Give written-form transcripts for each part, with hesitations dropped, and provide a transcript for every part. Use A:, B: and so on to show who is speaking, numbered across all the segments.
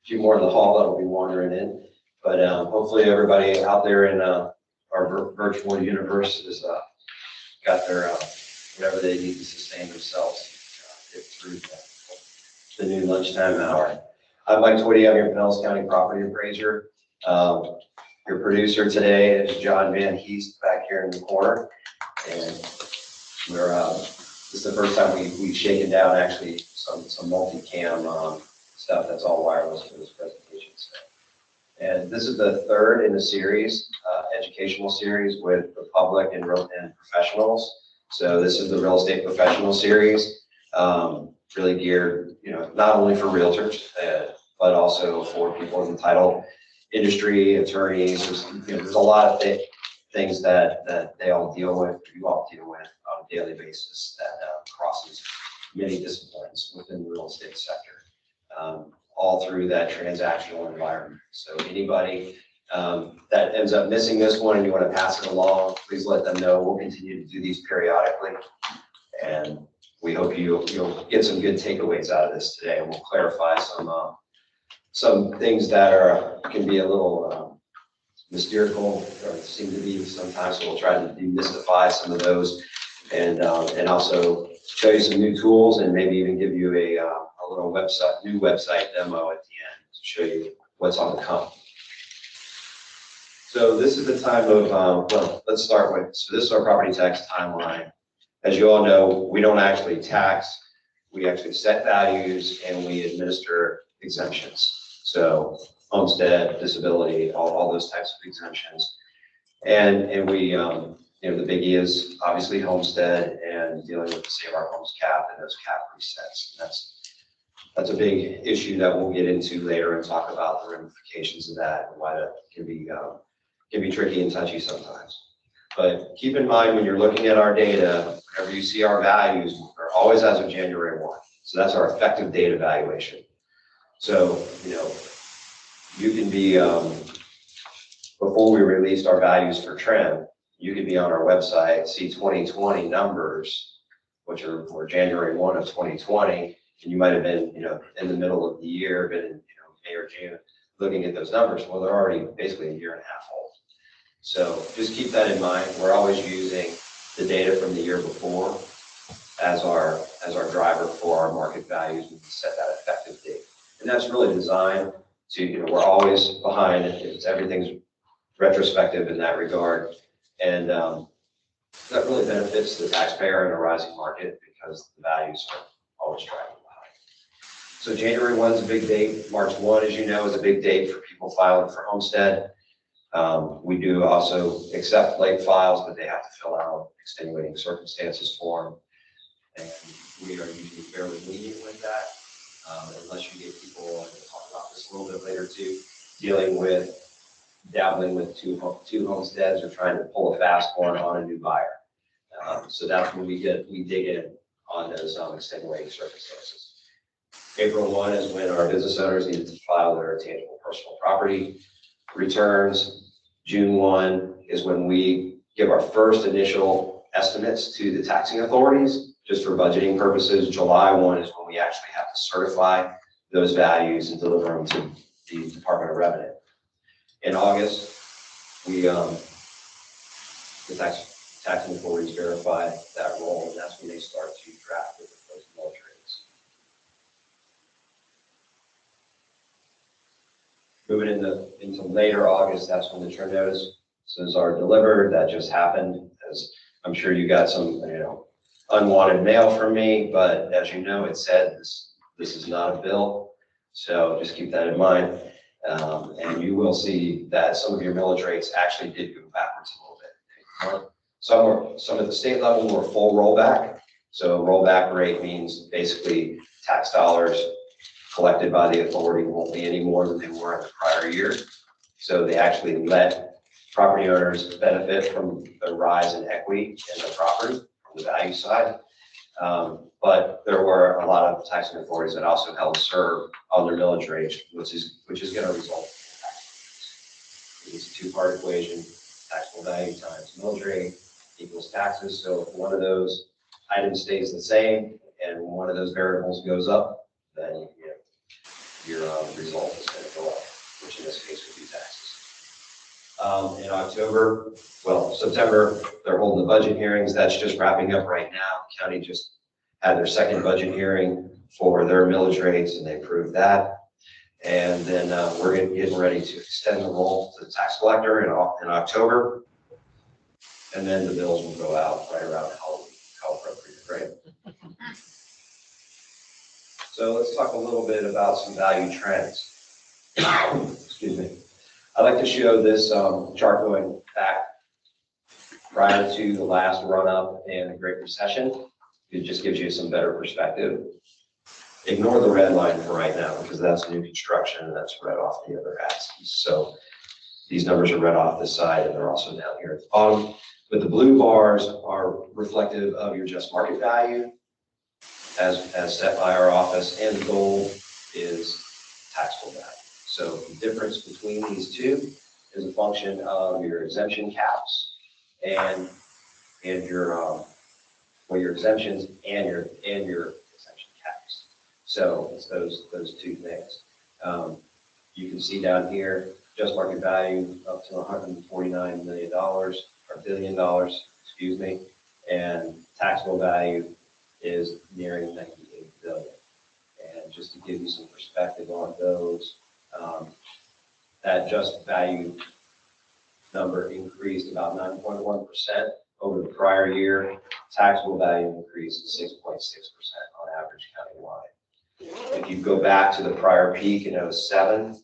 A: few more in the hall that will be wandering in. But hopefully everybody out there in our virtual universe has got their whatever they need to sustain themselves get through the new lunchtime hour. I'm Mike Twitty. I'm your Pinellas County Property Appraiser. Your producer today is John Van Heest back here in the corner, and we're this is the first time we've shaken down actually some multicam stuff that's all wireless for this presentation. So, and this is the third in the series, educational series with the public and professionals. So this is the real estate professional series, really geared, not only for realtors, but also for people in the title industry, attorneys. There's a lot of things that they all deal with, you all deal with on a daily basis that crosses many disciplines within the real estate sector, all through that transactional environment. So anybody that ends up missing this one and you want to pass it along, please let them know. We'll continue to do these periodically, and we hope you'll get some good takeaways out of this today, and we'll clarify some things that can be a little mystical or seem to be sometimes. So we'll try to demystify some of those, and also show you some new tools, and maybe even give you a little new website demo at the end to show you what's on the come. So this is the time of, well, let's start with, so this is our property tax timeline. As you all know, we don't actually tax, we actually set values and we administer exemptions. So homestead, disability, all those types of exemptions. And we, the biggie is obviously homestead and dealing with the Save Our Homes cap and those cap resets. And that's a big issue that we'll get into later and talk about the ramifications of that and why that can be tricky and touchy sometimes. But keep in mind when you're looking at our data, whenever you see our values, they're always as of January 1. So that's our effective date evaluation. So, you can be, before we released our values for trim, you could be on our website, see 2020 numbers, which were January 1 of 2020, and you might have been, in the middle of the year, been in, May or June, looking at those numbers. Well, they're already basically a year and a half old. So just keep that in mind. We're always using the data from the year before as our driver for our market values and set that effective date. And that's really designed to, we're always behind it. Everything's retrospective in that regard. And that really benefits the taxpayer in a rising market because the values are always driving behind. So January 1 is a big date. March 1, as you know, is a big date for people filing for homestead. We do also accept late files, but they have to fill out extenuating circumstances form. And we are usually fairly lenient with that, unless you get people, and we'll talk about this a little bit later too, dabbling with two homesteads or trying to pull a fast one on a new buyer. So that's when we dig in on those extenuating circumstances. April 1 is when our business owners need to file their tangible personal property returns. June 1 is when we give our first initial estimates to the taxing authorities, just for budgeting purposes. July 1 is when we actually have to certify those values and deliver them to the Department of Revenue. In August, the taxing authorities verify that roll, and that's when they start to draft the proposed millage rates. Moving into later August, that's when the trim notices are delivered. That just happened, as I'm sure you got some, unwanted mail from me, but as you know, it said this is not a bill. So just keep that in mind. And you will see that some of your millage rates actually did go backwards a little bit. Some at the state level were full rollback. So rollback rate means basically tax dollars collected by the authority won't be any more than they were in the prior year. So they actually let property owners benefit from the rise in equity in the property from the value side. But there were a lot of taxing authorities that also held serve on their millage rate, which is going to result in tax. It's a two-part equation: taxable value times millage rate equals taxes. So if one of those items stays the same and one of those variables goes up, then result is going to go up, which in this case would be taxes. In October, well, September, they're holding the budget hearings. That's just wrapping up right now. County just had their second budget hearing for their millage rates, and they approved that. And then we're getting ready to extend the roll to the tax collector in October. And then the bills will go out right around how appropriate, right? So let's talk a little bit about some value trends. Excuse me. I'd like to show this chart going back prior to the last run-up and the Great Recession. It just gives you some better perspective. Ignore the red line for right now because that's new construction and that's read off the other axes. So these numbers are read off this side and they're also down here at the bottom. But the blue bars are reflective of your just market value as set by our office, and the gold is taxable value. So the difference between these two is a function of your exemption caps and your your exemptions and your exemption caps. So it's those two things. You can see down here just market value up to $149 million or $1 billion, excuse me, and taxable value is nearing 98 billion. And just to give you some perspective on those, that just value number increased about 9.1% over the prior year. Taxable value increased 6.6% on average countywide. If you go back to the prior peak in 07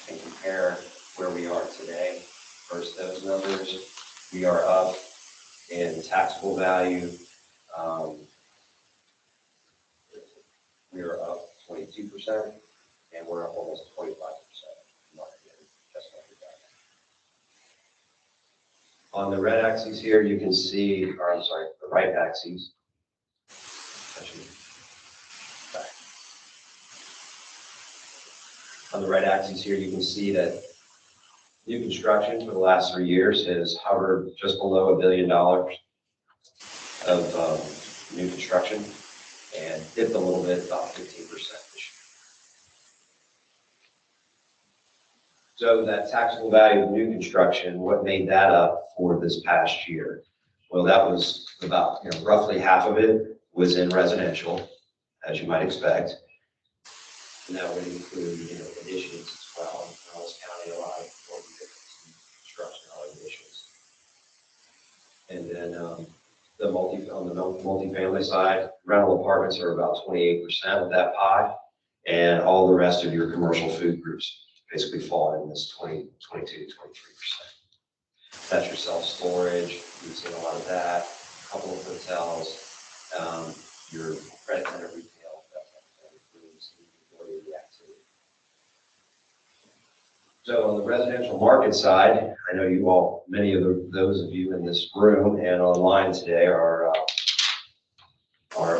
A: and compare where we are today versus those numbers, we are up in taxable value. We are up 22%, and we're up almost 25%. On the red axis here, you can see, or I'm sorry, the right axis. On the right axis here, you can see that new construction for the last 3 years has hovered just below $1 billion of new construction and dipped a little bit, about 15% this year. So that taxable value of new construction, what made that up for this past year? Well, that was about, roughly half of it was in residential, as you might expect. And that would include, additions as well. In Pinellas County, a lot of construction on additions. And then on the multifamily side, rental apartments are about 28% of that pie, and all the rest of your commercial food groups basically fall in this 22 to 23%. That's your self-storage. You've seen a lot of that. A couple of hotels, your credit card retail, that includes the majority of the activity. So on the residential market side, I know you all, many of those of you in this room and online today are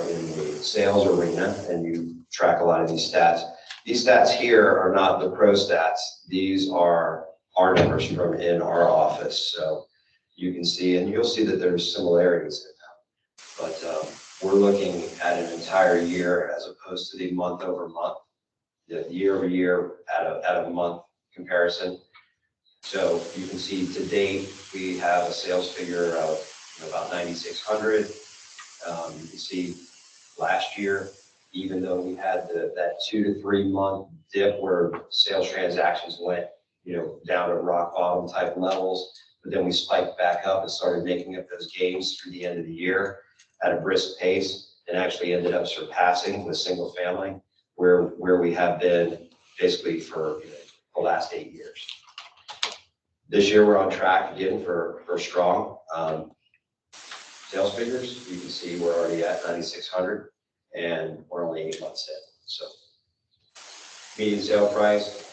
A: in the sales arena, and you track a lot of these stats. These stats here are not the pro stats. These are our numbers from in our office. So you can see, and you'll see that there's similarities in them. But we're looking at an entire year as opposed to the month over month, the year over year at a month comparison. So you can see to date, we have a sales figure of about 9,600. You can see last year, even though we had that 2 to 3 month dip where sales transactions went, down to rock bottom type levels, but then we spiked back up and started making up those gains through the end of the year at a brisk pace, and actually ended up surpassing the single family where we have been basically for the last 8 years. This year we're on track again for strong sales figures. You can see we're already at 9,600 and we're only 8 months in. So median sale price,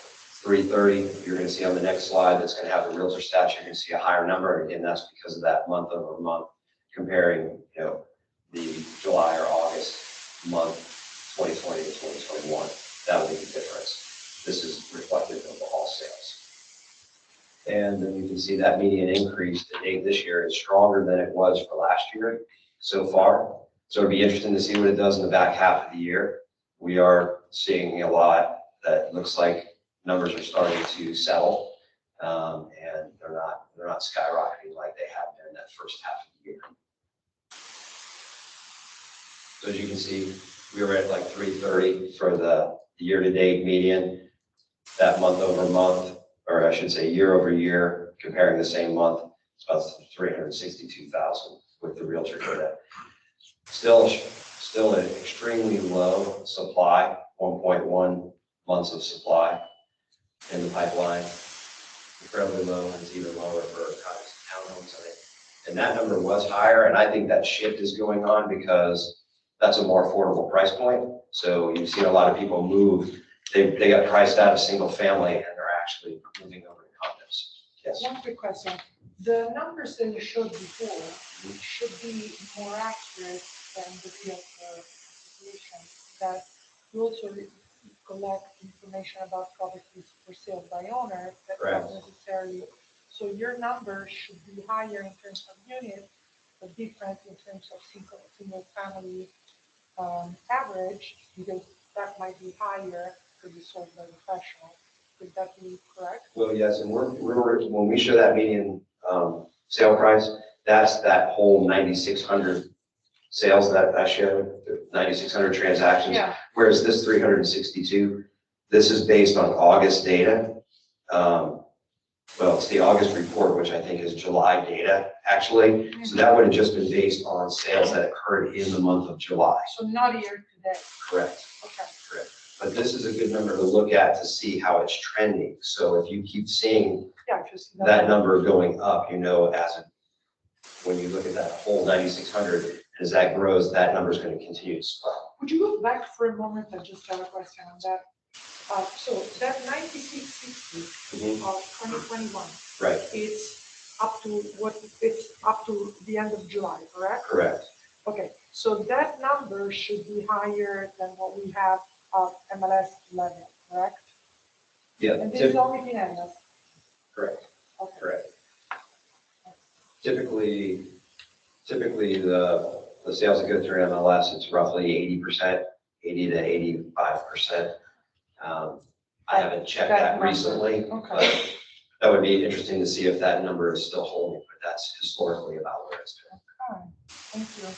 A: 330. You're going to see on the next slide that's going to have the realtor stats. You're going to see a higher number. And again, that's because of that month over month comparing, the July or August month, 2020 to 2021. That will be the difference. This is reflective of all sales. And then you can see that median increase to date this year is stronger than it was for last year so far. So it'll be interesting to see what it does in the back half of the year. We are seeing a lot that looks like numbers are starting to settle, and they're not skyrocketing like they have been in that first half of the year. So as you can see, we were at like 330 for the year-to-date median. That month over month, or I should say year over year, comparing the same month, it's about 362,000 with the realtor data. Still an extremely low supply, 1.1 months of supply in the pipeline. Incredibly low, and it's even lower for townhomes. And that number was higher, and I think that shift is going on because that's a more affordable price point. So you've seen a lot of people move. They got priced out of single family, and they're actually moving over to condos. Yes.
B: One quick question. The numbers that you showed before should be more accurate than the real situation. That you also collect information about properties for sale by owner, that
A: Correct.
B: not necessarily. So your numbers should be higher in terms of units, but different in terms of single family average, because that might be higher to be sold by professional. Could that be correct?
A: Well, yes, and when we show that median sale price, that's that whole 9,600 sales that I showed, 9,600 transactions.
B: Yeah.
A: Whereas this 362, this is based on August data. Well, it's the August report, which I think is July data, actually. So that would have just been based on sales that occurred in the month of July.
B: So not year to date.
A: Correct.
B: Okay.
A: Correct. But this is a good number to look at to see how it's trending. So if you keep seeing
B: Just
A: that number going up, when you look at that whole 9,600, as that grows, that number is going to continue to swell.
B: Would you go back for a moment? I just have a question on that. So that 9660 of 2021,
A: Right.
B: it's up to what? It's up to the end of July, correct?
A: Correct.
B: Okay, so that number should be higher than what we have at MLS level, correct?
A: Yeah.
B: And this is only Pinellas.
A: Correct.
B: Okay.
A: Correct. Typically the sales that go through MLS, it's roughly 80%, 80 to 85%. I haven't checked that recently,
B: Okay.
A: but that would be interesting to see if that number is still holding, but that's historically about where it's been.
B: Okay, thank you.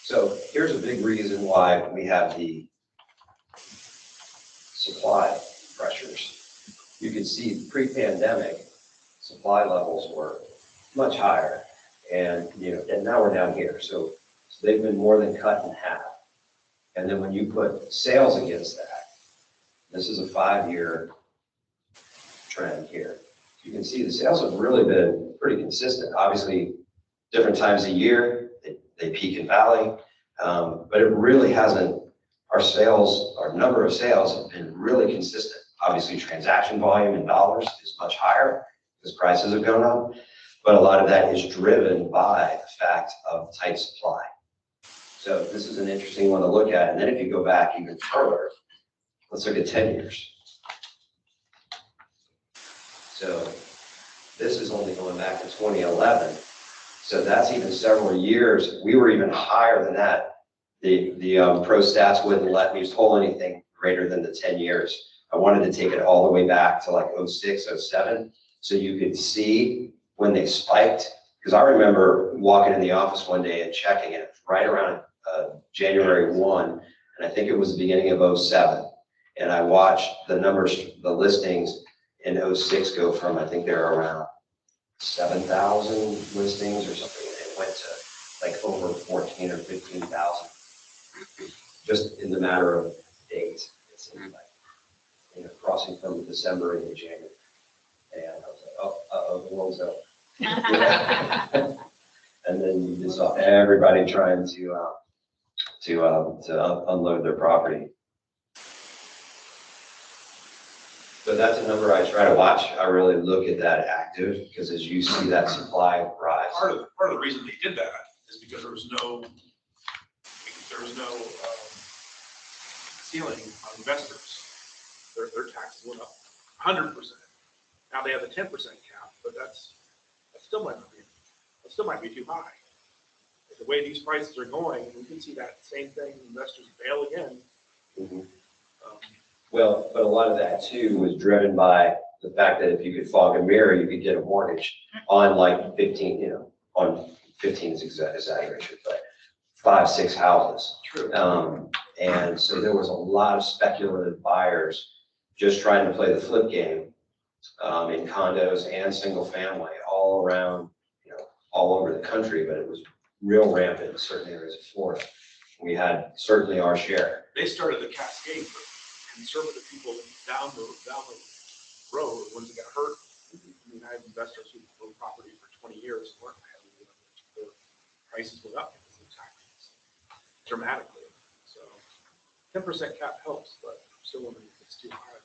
A: So here's a big reason why we have the supply pressures. You can see pre-pandemic supply levels were much higher, and now we're down here. So they've been more than cut in half. And then when you put sales against that, this is a 5-year trend here. You can see the sales have really been pretty consistent. Obviously, different times a year, they peak and valley, but it really hasn't. Our number of sales have been really consistent. Obviously, transaction volume in dollars is much higher because prices have gone up, but a lot of that is driven by the fact of tight supply. So this is an interesting one to look at. And then if you go back even further, let's look at 10 years. So this is only going back to 2011. So that's even several years. We were even higher than that. The pro stats wouldn't let me pull anything greater than the 10 years. I wanted to take it all the way back to like 06, 07. So you could see when they spiked, because I remember walking in the office one day and checking it right around January 1, and I think it was the beginning of 07. And I watched the numbers, the listings in 06 go from, I think they're around 7,000 listings or something, and it went to like over 14 or 15,000 just in the matter of days. It seemed like, crossing from December into January. And I was like, the world's over. And then you just saw everybody trying to unload their property. So that's a number I try to watch. I really look at that active, because as you see that supply rise.
C: Part of the reason they did that is because there was no ceiling on investors. Their taxes went up 100%. Now they have a 10% cap, but that still might be too high. the way these prices are going, we can see that same thing, investors bail again.
A: Mhm.
C: Um,
A: Well, but a lot of that too was driven by the fact that if you could fog and mirror, you could get a mortgage on like 15, on 15 is exaggeration, but 5, 6 houses.
C: True.
A: And so there was a lot of speculative buyers just trying to play the flip game, in condos and single family all around, all over the country, but it was real rampant in certain areas of Florida. We had certainly our share.
C: They started the cascade for conservative people down the road, the ones that got hurt. I mean, I have investors who own property for 20 years, weren't having, their prices went up because of taxes dramatically. So 10% cap helps, but I'm still wondering if it's too high.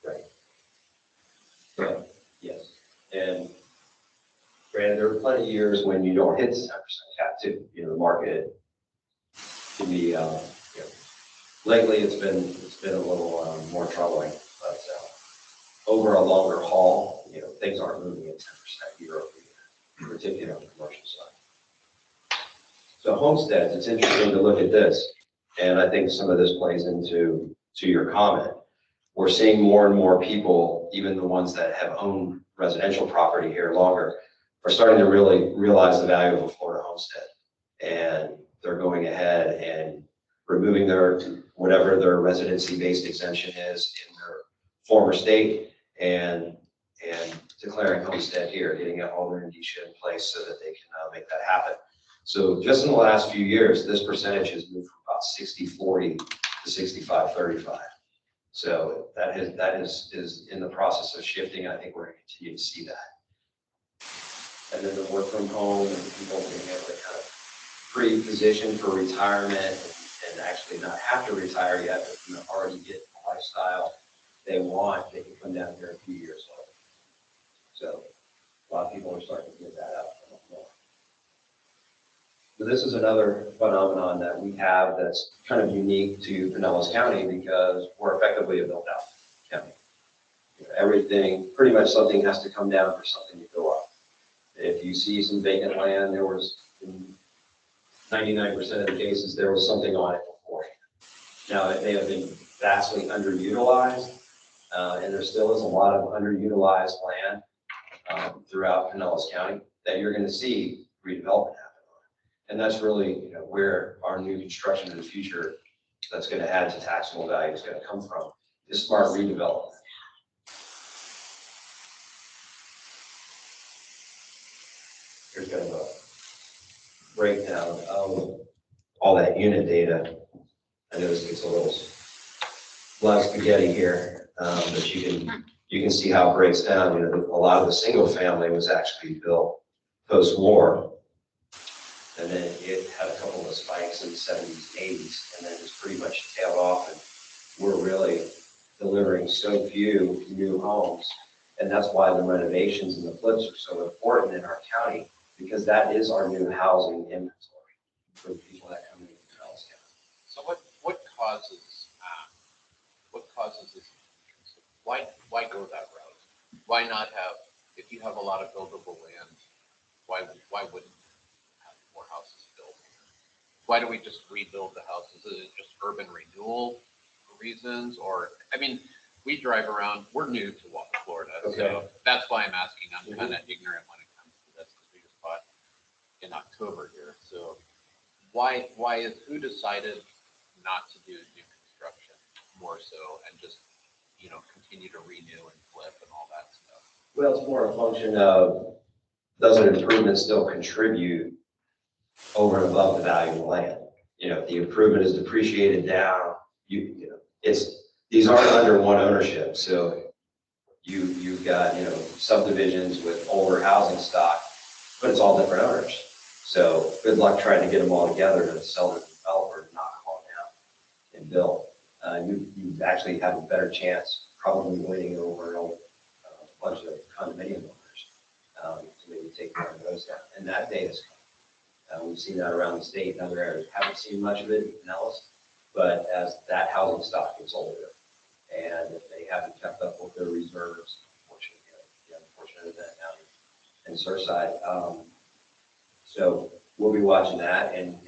A: Right. But, yes, and granted, there were plenty of years when you don't hit the 10% cap too. The market can be, lately it's been a little more troubling, but over a longer haul, things aren't moving at 10% year over year, particularly on the commercial side. So homesteads, it's interesting to look at this, and I think some of this plays into your comment. We're seeing more and more people, even the ones that have owned residential property here longer, are starting to really realize the value of a Florida homestead. And they're going ahead and removing whatever their residency-based exemption is in their former state and declaring homestead here, getting all their indicia in place so that they can make that happen. So just in the last few years, this percentage has moved from about 60-40 to 65-35. So that is in the process of shifting. I think we're going to continue to see that. And then the work from home and people being able to kind of pre-position for retirement and actually not have to retire yet, but already get the lifestyle they want, they can come down here in a few years later. So a lot of people are starting to get that out. So this is another phenomenon that we have that's kind of unique to Pinellas County because we're effectively a built-out county. Everything, pretty much something has to come down for something to go up. If you see some vacant land, there was, in 99% of the cases, there was something on it beforehand. Now, it may have been vastly underutilized, and there still is a lot of underutilized land throughout Pinellas County that you're going to see redevelopment happen on. And that's really where our new construction in the future that's going to add to taxable value is going to come from, is smart redevelopment. Here's kind of a breakdown of all that unit data. I know this gets a little lot of spaghetti here, but you can see how it breaks down. A lot of the single family was actually built post-war, and then it had a couple of spikes in the 70s, 80s, and then it's pretty much tailed off. And we're really delivering so few new homes, and that's why the renovations and the flips are so important in our county, because that is our new housing inventory for the people that come into Pinellas County.
D: So what causes this? Why go that route? Why not have, if you have a lot of buildable land, why wouldn't you have more houses built? Why do we just rebuild the houses? Is it just urban renewal reasons? Or, I mean, we drive around, we're new to Florida,
A: Okay.
D: so that's why I'm asking. I'm kind of ignorant when it comes to this, because we just bought in October here. So who decided not to do new construction more so and just, continue to renew and flip and all that stuff?
A: Well, it's more a function of, does an improvement still contribute over and above the value of the land? If the improvement is depreciated down, these aren't under one ownership. So you've got, subdivisions with older housing stock, but it's all different owners. So good luck trying to get them all together to sell to the developer to knock them all down and build. You actually have a better chance probably winning over a bunch of condominium owners to maybe take one of those down. And that day is coming. We've seen that around the state in other areas. Haven't seen much of it in Pinellas, but as that housing stock gets older, and if they haven't kept up with their reserves, unfortunately, the unfortunate event down in Surfside. So we'll be watching that, and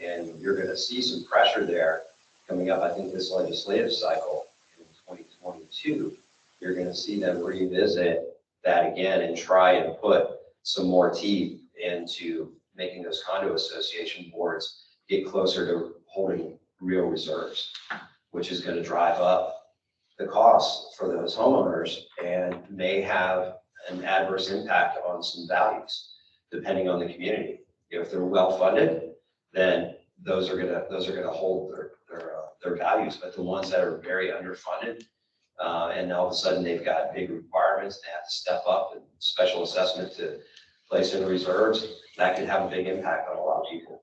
A: you're going to see some pressure there coming up. I think this legislative cycle in 2022, you're going to see them revisit that again and try and put some more teeth into making those condo association boards get closer to holding real reserves, which is going to drive up the costs for those homeowners and may have an adverse impact on some values, depending on the community. If they're well funded, then those are gonna hold their values. But the ones that are very underfunded, and all of a sudden they've got big requirements, they have to step up and special assessment to place in reserves, that could have a big impact on a lot of people.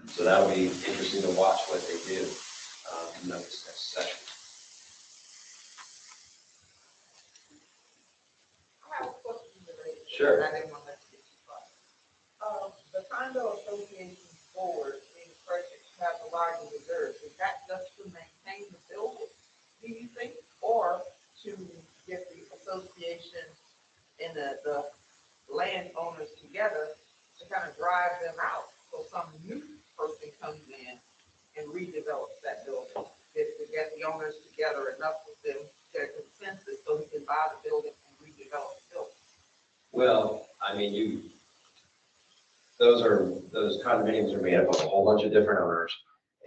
A: So that'll be interesting to watch what they do in this next session.
E: I have a question related to
A: Sure.
E: that. I didn't want to let you get too far. The condo association board being pressured to have a larger reserve, is that just to maintain the building, do you think? Or to get the association and the landowners together to kind of drive them out? So some new person comes in and redevelops that building, to get the owners together enough with them, their consensus, so he can buy the building and redevelop the building.
A: Well, I mean, those condominiums are made up of a whole bunch of different owners.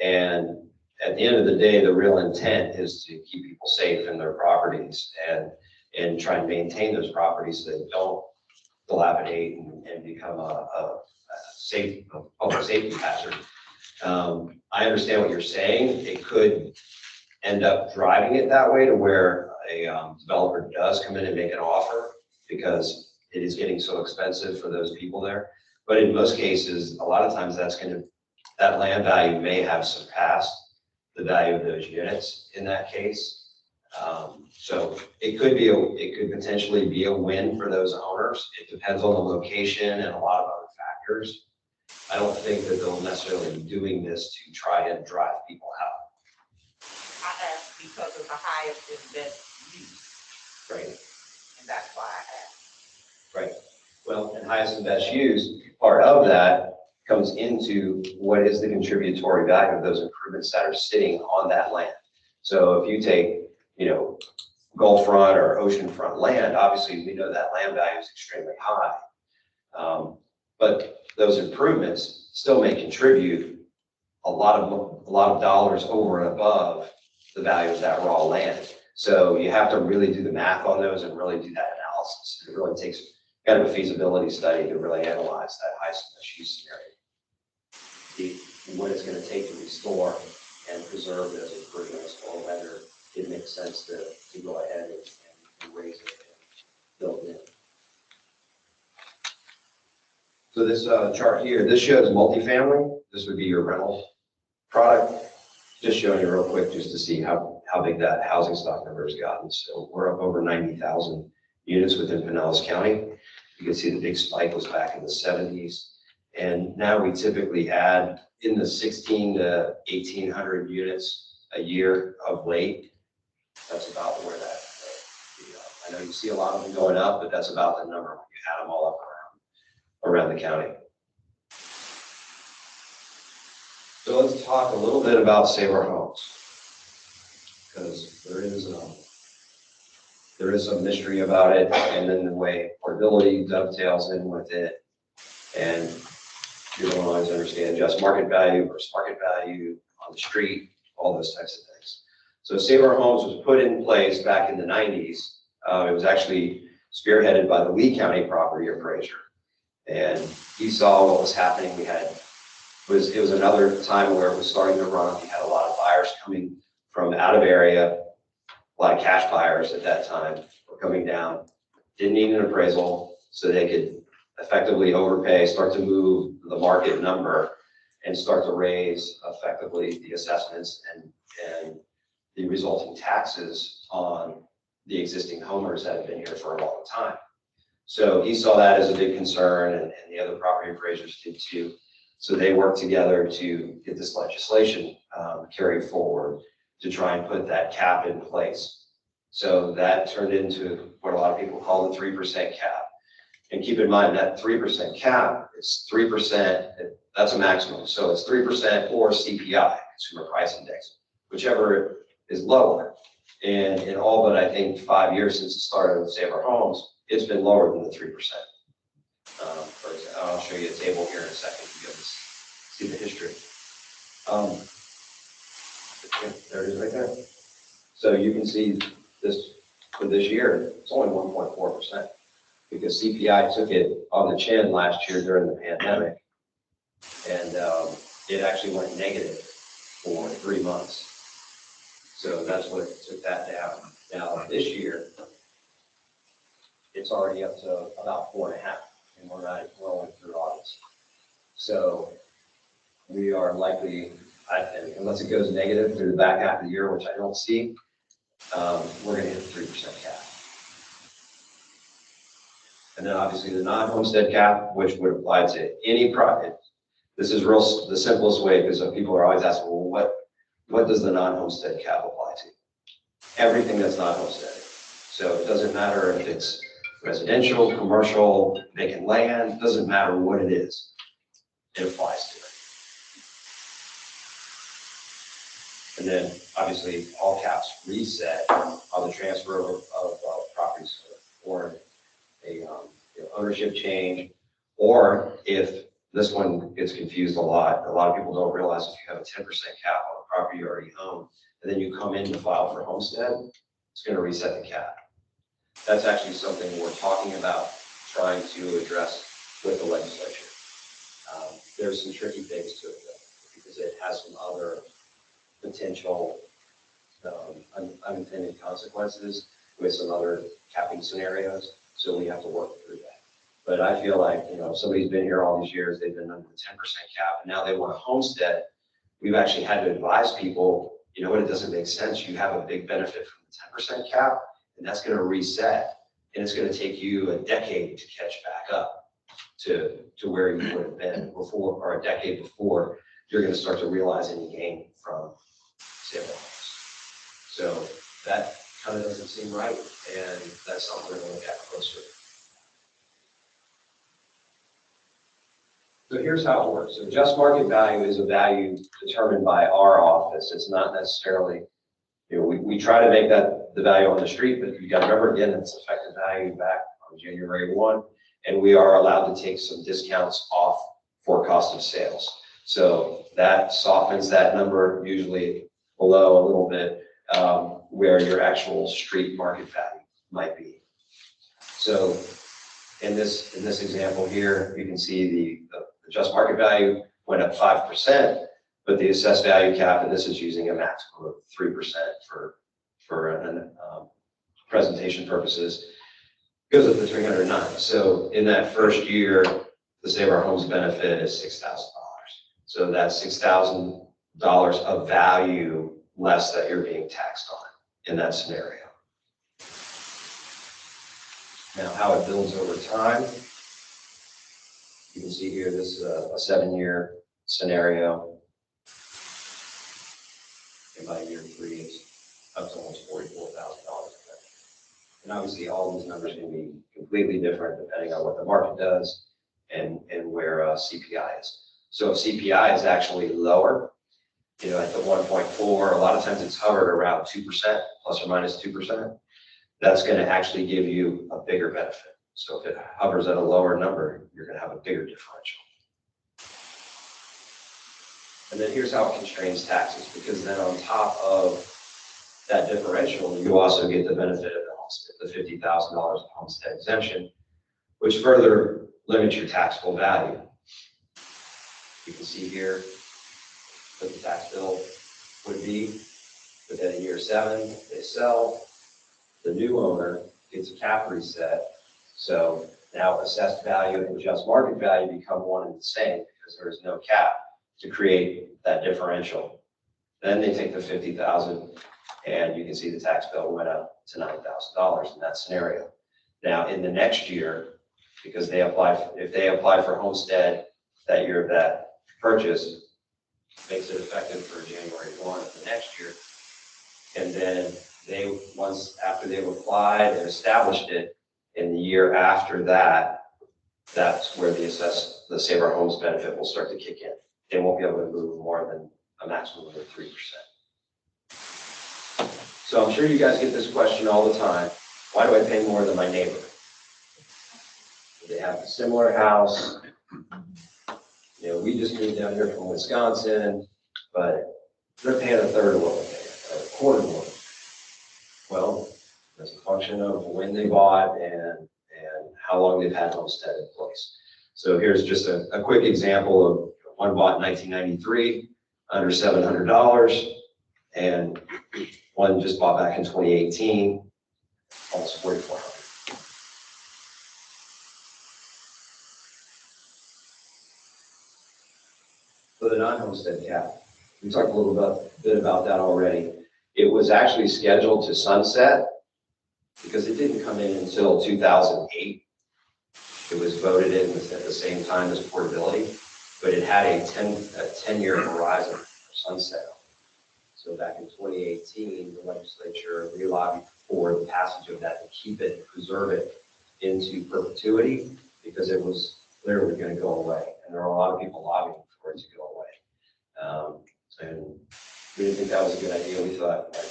A: And at the end of the day, the real intent is to keep people safe in their properties and try and maintain those properties so they don't dilapidate and become a public safety hazard. I understand what you're saying. It could end up driving it that way to where a developer does come in and make an offer because it is getting so expensive for those people there. But in most cases, a lot of times that land value may have surpassed the value of those units in that case. So it could potentially be a win for those owners. It depends on the location and a lot of other factors. I don't think that they'll necessarily be doing this to try and drive people out.
E: I asked because of the highest and best use,
A: Right.
E: and that's why I asked.
A: Right. Well, and highest and best use, part of that comes into what is the contributory value of those improvements that are sitting on that land. So if you take, Gulfront or oceanfront land, obviously we know that land value is extremely high. But those improvements still may contribute a lot of dollars over and above the value of that raw land. So you have to really do the math on those and really do that analysis. It really takes kind of a feasibility study to really analyze that highest and best use scenario. See what it's going to take to restore and preserve those improvements, or whether it makes sense to go ahead and raise it and build it. So this chart here, this shows multifamily. This would be your rental product. Just showing you real quick just to see how big that housing stock number has gotten. So we're up over 90,000 units within Pinellas County. You can see the big spike was back in the 70s. And now we typically add in the 16 to 1,800 units a year of late. That's about where that, I know you see a lot of them going up, but that's about the number when you add them all up around the county. So let's talk a little bit about Save Our Homes, because there is some mystery about it, and then the way portability dovetails in with it, and you don't always understand just market value versus market value on the street, all those types of things. So Save Our Homes was put in place back in the 90s. It was actually spearheaded by the Lee County property appraiser. And he saw what was happening. It was another time where it was starting to run up. You had a lot of buyers coming from out of area, a lot of cash buyers at that time were coming down, didn't need an appraisal, so they could effectively overpay, start to move the market number, and start to raise effectively the assessments and the resulting taxes on the existing homeowners that have been here for a long time. So he saw that as a big concern, and the other property appraisers did too. So they worked together to get this legislation carried forward to try and put that cap in place. So that turned into what a lot of people call the 3% cap. And keep in mind that 3% cap, it's 3%, that's a maximum. So it's 3% or CPI, Consumer Price Index, whichever is lower. And in all but I think 5 years since the start of Save Our Homes, it's been lower than the 3%. For example, I'll show you a table here in a second to see the history. There it is right there. So you can see this for this year, it's only 1.4% because CPI took it on the chin last year during the pandemic, and it actually went negative for 3 months. So that's what took that down. Now this year, it's already up to about 4.5, and we're only through August. So we are likely, I think, unless it goes negative through the back half of the year, which I don't see, we're going to hit the 3% cap. And then obviously the non-homestead cap, which would apply to any product. This is the simplest way, because people are always asking, well, what does the non-homestead cap apply to? Everything that's not homestead. So it doesn't matter if it's residential, commercial, vacant land, doesn't matter what it is, it applies to it. And then obviously all caps reset on the transfer of properties or a ownership change, or if this one gets confused a lot of people don't realize if you have a 10% cap on a property you already own, and then you come in to file for homestead, it's going to reset the cap. That's actually something we're talking about trying to address with the legislature. There's some tricky things to it though, because it has some other potential unintended consequences with some other capping scenarios. So we have to work through that. But I feel like, if somebody's been here all these years, they've been under the 10% cap, and now they want a homestead. We've actually had to advise people, it doesn't make sense. You have a big benefit from the 10% cap, and that's going to reset, and it's going to take you a decade to catch back up to where you would have been before, or a decade before you're going to start to realize any gain from sale homes. So that kind of doesn't seem right, and that's something we're going to look at closer. So here's how it works. So just market value is a value determined by our office. It's not necessarily, we try to make that the value on the street, but you got to remember, again, it's effective value back on January 1, and we are allowed to take some discounts off for cost of sales. So that softens that number, usually below a little bit, where your actual street market value might be. So in this example here, you can see the just market value went up 5%, but the assessed value cap, and this is using a maximum of 3% for presentation purposes, goes up to 309. So in that first year, the Save Our Homes benefit is $6,000. So that's $6,000 of value less that you're being taxed on in that scenario. Now, how it builds over time, you can see here, this is a 7-year scenario. And by year 3, it's up to almost $44,000. And obviously, all these numbers can be completely different depending on what the market does and where CPI is. So if CPI is actually lower, at the 1.4, a lot of times it's hovered around 2%, plus or minus 2%. That's going to actually give you a bigger benefit. So if it hovers at a lower number, you're going to have a bigger differential. And then here's how it constrains taxes, because then on top of that differential, you also get the benefit of the homestead, the $50,000 of homestead exemption, which further limits your taxable value. You can see here what the tax bill would be, but then in year 7, they sell, the new owner gets a cap reset. So now assessed value and just market value become one and the same because there is no cap to create that differential. Then they take the $50,000 and you can see the tax bill went up to $9,000 in that scenario. Now in the next year, because if they apply for homestead that year of that purchase, makes it effective for January 1 of the next year. And then after they've applied and established it, in the year after that, that's where the Save Our Homes benefit will start to kick in. They won't be able to move more than a maximum of 3%. So I'm sure you guys get this question all the time. Why do I pay more than my neighbor? They have a similar house. You know, we just moved down here from Wisconsin, but they're paying a third of what we're paying, or a quarter of what. Well, that's a function of when they bought and how long they've had homestead in place. So here's just a quick example of one bought in 1993, under $700, and one just bought back in 2018, almost $4,400. For the non-homestead cap, we talked a little bit about that already. It was actually scheduled to sunset because it didn't come in until 2008. It was voted in at the same time as portability, but it had a 10-year horizon for sunset. So back in 2018, the legislature re-lobbied for the passage of that to keep it, preserve it into perpetuity, because it was literally going to go away. And there are a lot of people lobbying for it to go away. And we didn't think that was a good idea. We thought, like,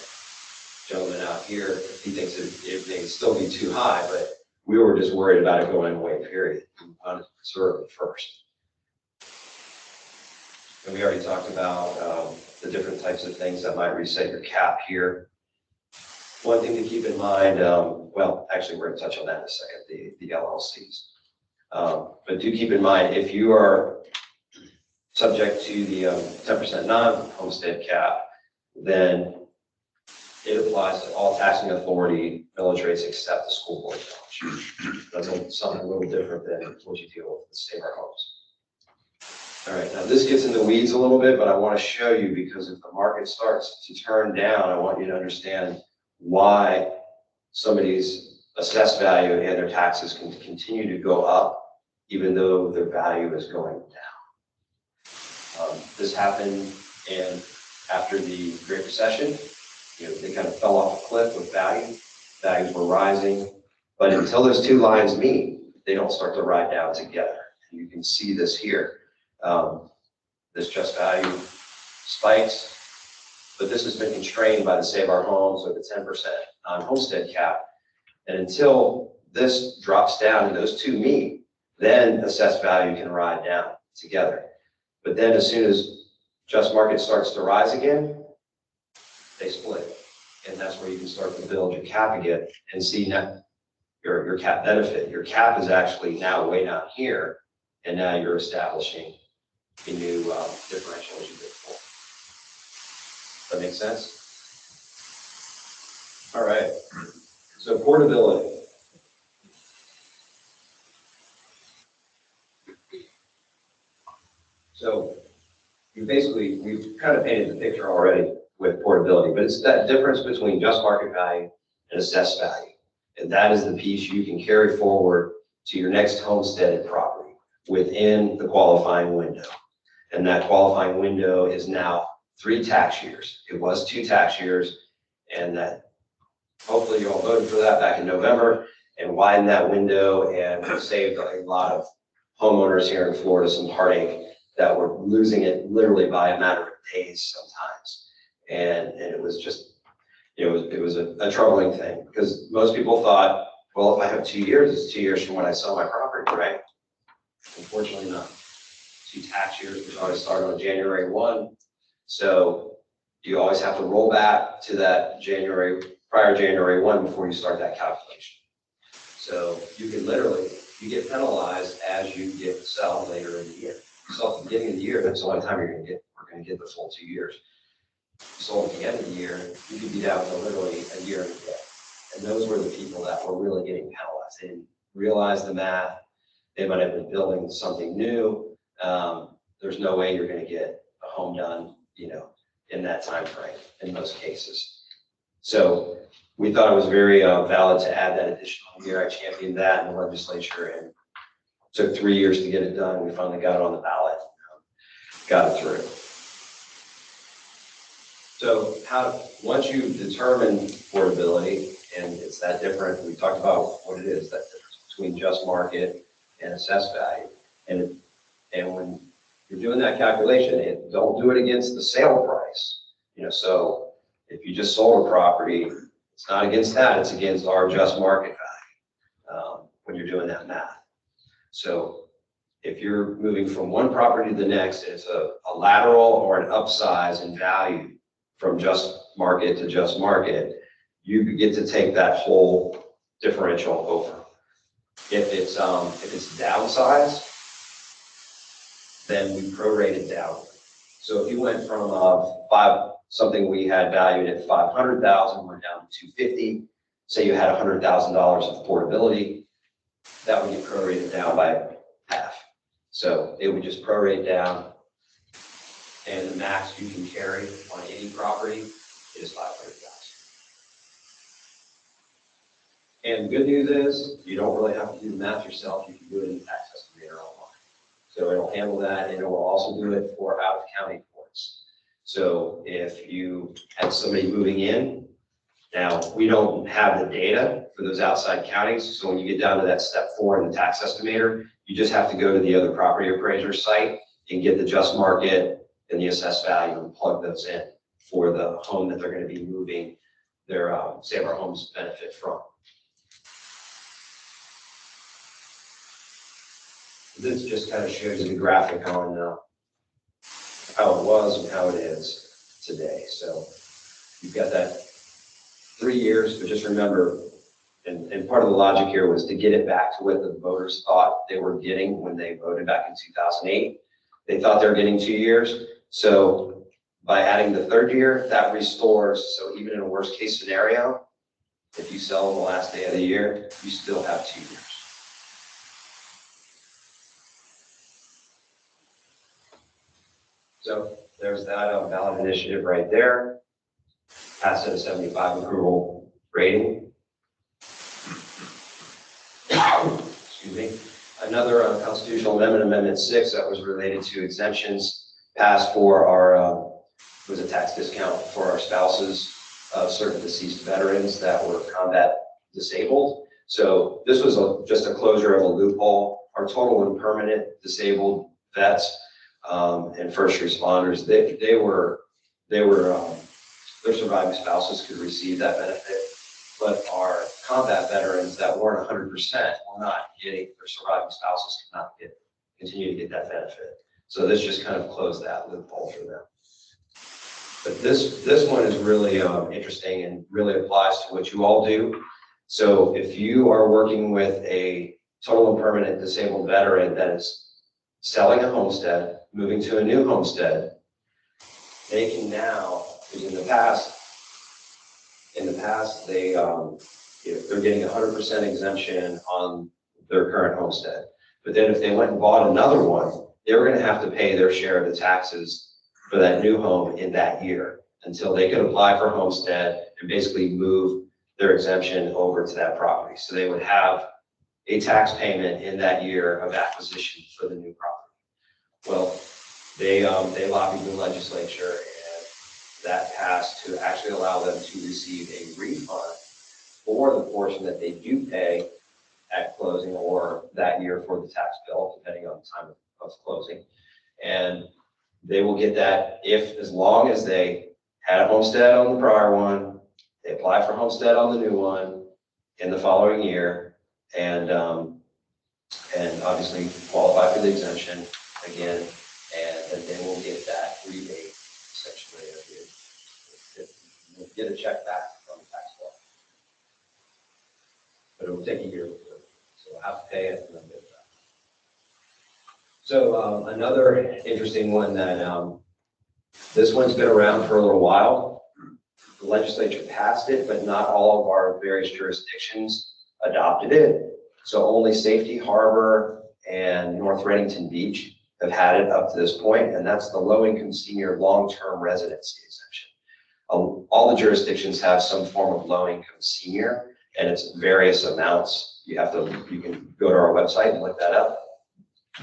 A: gentleman out here, if he thinks it may still be too high, but we were just worried about it going away, period. We wanted to preserve it first. And we already talked about the different types of things that might reset your cap here. One thing to keep in mind, well, actually, we're going to touch on that in a second, the LLCs. But do keep in mind, if you are subject to the 10% non-homestead cap, then it applies to all taxing authority millage rates except the school board millage. That's something a little different than what you deal with Save Our Homes. All right, now this gets in the weeds a little bit, but I want to show you, because if the market starts to turn down, I want you to understand why somebody's assessed value and their taxes can continue to go up even though their value is going down. This happened after the Great Recession. You know, they kind of fell off a cliff with value. Values were rising, but until those two lines meet, they don't start to ride down together. And you can see this here. This just value spikes, but this has been constrained by the Save Our Homes or the 10% non-homestead cap. And until this drops down and those two meet, then assessed value can ride down together. But then as soon as just market starts to rise again, they split. And that's where you can start to build your cap again and see now your cap benefit. Your cap is actually now way down here, and now you're establishing a new differential as you go forward. That make sense? All right. So portability. So we've kind of painted the picture already with portability, but it's that difference between just market value and assessed value. And that is the piece you can carry forward to your next homesteaded property within the qualifying window. And that qualifying window is now 3 tax years. It was 2 tax years, and that hopefully you all voted for that back in November and widened that window and saved a lot of homeowners here in Florida some heartache that were losing it literally by a matter of days sometimes. And it was just, it was a troubling thing, because most people thought, well, if I have 2 years, it's 2 years from when I sell my property, right? Unfortunately not. 2 tax years, which always start on January 1. So you always have to roll back to that prior January 1 before you start that calculation. So you can literally, you get penalized as you sell later in the year. You sell at the beginning of the year, that's the only time we're going to get the full 2 years. So at the end of the year, you could be down to literally a year and a day. And those were the people that were really getting penalized. They didn't realize the math. They might have been building something new. There's no way you're going to get a home done, in that time frame in most cases. So we thought it was very valid to add that additional year. I championed that in the legislature, and took 3 years to get it done. We finally got it on the ballot, got it through. So once you determine portability, and it's that different, we talked about what it is, that difference between just market and assessed value. And when you're doing that calculation, don't do it against the sale price. So if you just sold a property, it's not against that, it's against our just market value when you're doing that math. So if you're moving from one property to the next, it's a lateral or an upsize in value from just market to just market, you get to take that whole differential over. If it's downsized, then we prorate it down. So if you went from something we had valued at 500,000, we're down to 250. Say you had $100,000 of portability, that would get prorated down by half. So it would just prorate down, and the max you can carry on any property is 500,000. And the good news is you don't really have to do the math yourself. You can do it in the Tax Estimator online. So it'll handle that, and it will also do it for out-of-county courts. So if you had somebody moving in, now we don't have the data for those outside counties. So when you get down to that step 4 in the Tax Estimator, you just have to go to the other property appraiser site and get the just market and the assessed value and plug those in for the home that they're going to be moving their Save Our Homes benefit from. This just kind of shows you the graphic on how it was and how it is today. So you've got that 3 years, but just remember, and part of the logic here was to get it back to what the voters thought they were getting when they voted back in 2008. They thought they were getting 2 years. So by adding the 3rd year, that restores. So even in a worst case scenario, if you sell on the last day of the year, you still have 2 years. So there's that ballot initiative right there. Passed at a 75 approval rating. Excuse me. Another constitutional amendment, Amendment 6, that was related to exemptions, passed for our, was a tax discount for our spouses of certain deceased veterans that were combat disabled. So this was just a closure of a loophole. Our total and permanent disabled vets and first responders, their surviving spouses could receive that benefit, but our combat veterans that weren't 100% were not getting, their surviving spouses could not continue to get that benefit. So this just kind of closed that loophole for them. But this one is really interesting and really applies to what you all do. So if you are working with a total and permanent disabled veteran that is selling a homestead, moving to a new homestead, they can now, because in the past they they're getting 100% exemption on their current homestead. But then if they went and bought another one, they were going to have to pay their share of the taxes for that new home in that year until they could apply for homestead and basically move their exemption over to that property. So they would have a tax payment in that year of acquisition for the new property. Well, they lobbied the legislature, and that passed to actually allow them to receive a refund for the portion that they do pay at closing or that year for the tax bill, depending on the time of closing. And they will get that as long as they had a homestead on the prior one, they apply for homestead on the new one in the following year, and obviously qualify for the exemption again, and then they will get that rebate essentially. You'll get a check back from the tax law, but it will take a year, so we'll have to pay it and then get it back. So another interesting one that this one's been around for a little while. The legislature passed it, but not all of our various jurisdictions adopted it. So only Safety Harbor and North Reddington Beach have had it up to this point, and that's the low-income senior long-term residency exemption. All the jurisdictions have some form of low-income senior, and it's various amounts. You can go to our website and look that up.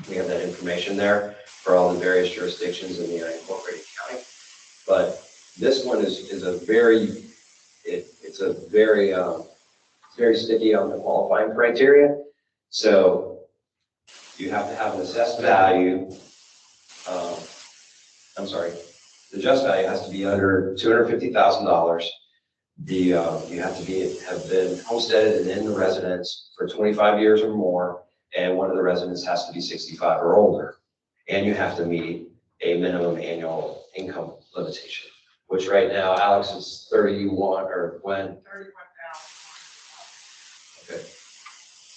A: We have that information there for all the various jurisdictions in the unincorporated county. But this one is very sticky on the qualifying criteria. So you have to have an assessed value. I'm sorry, the just value has to be under $250,000. You have to have been homesteaded and in the residence for 25 years or more, and one of the residents has to be 65 or older. And you have to meet a minimum annual income limitation, which right now, Alex, is 31, or when?
E: 31,000.
A: Okay.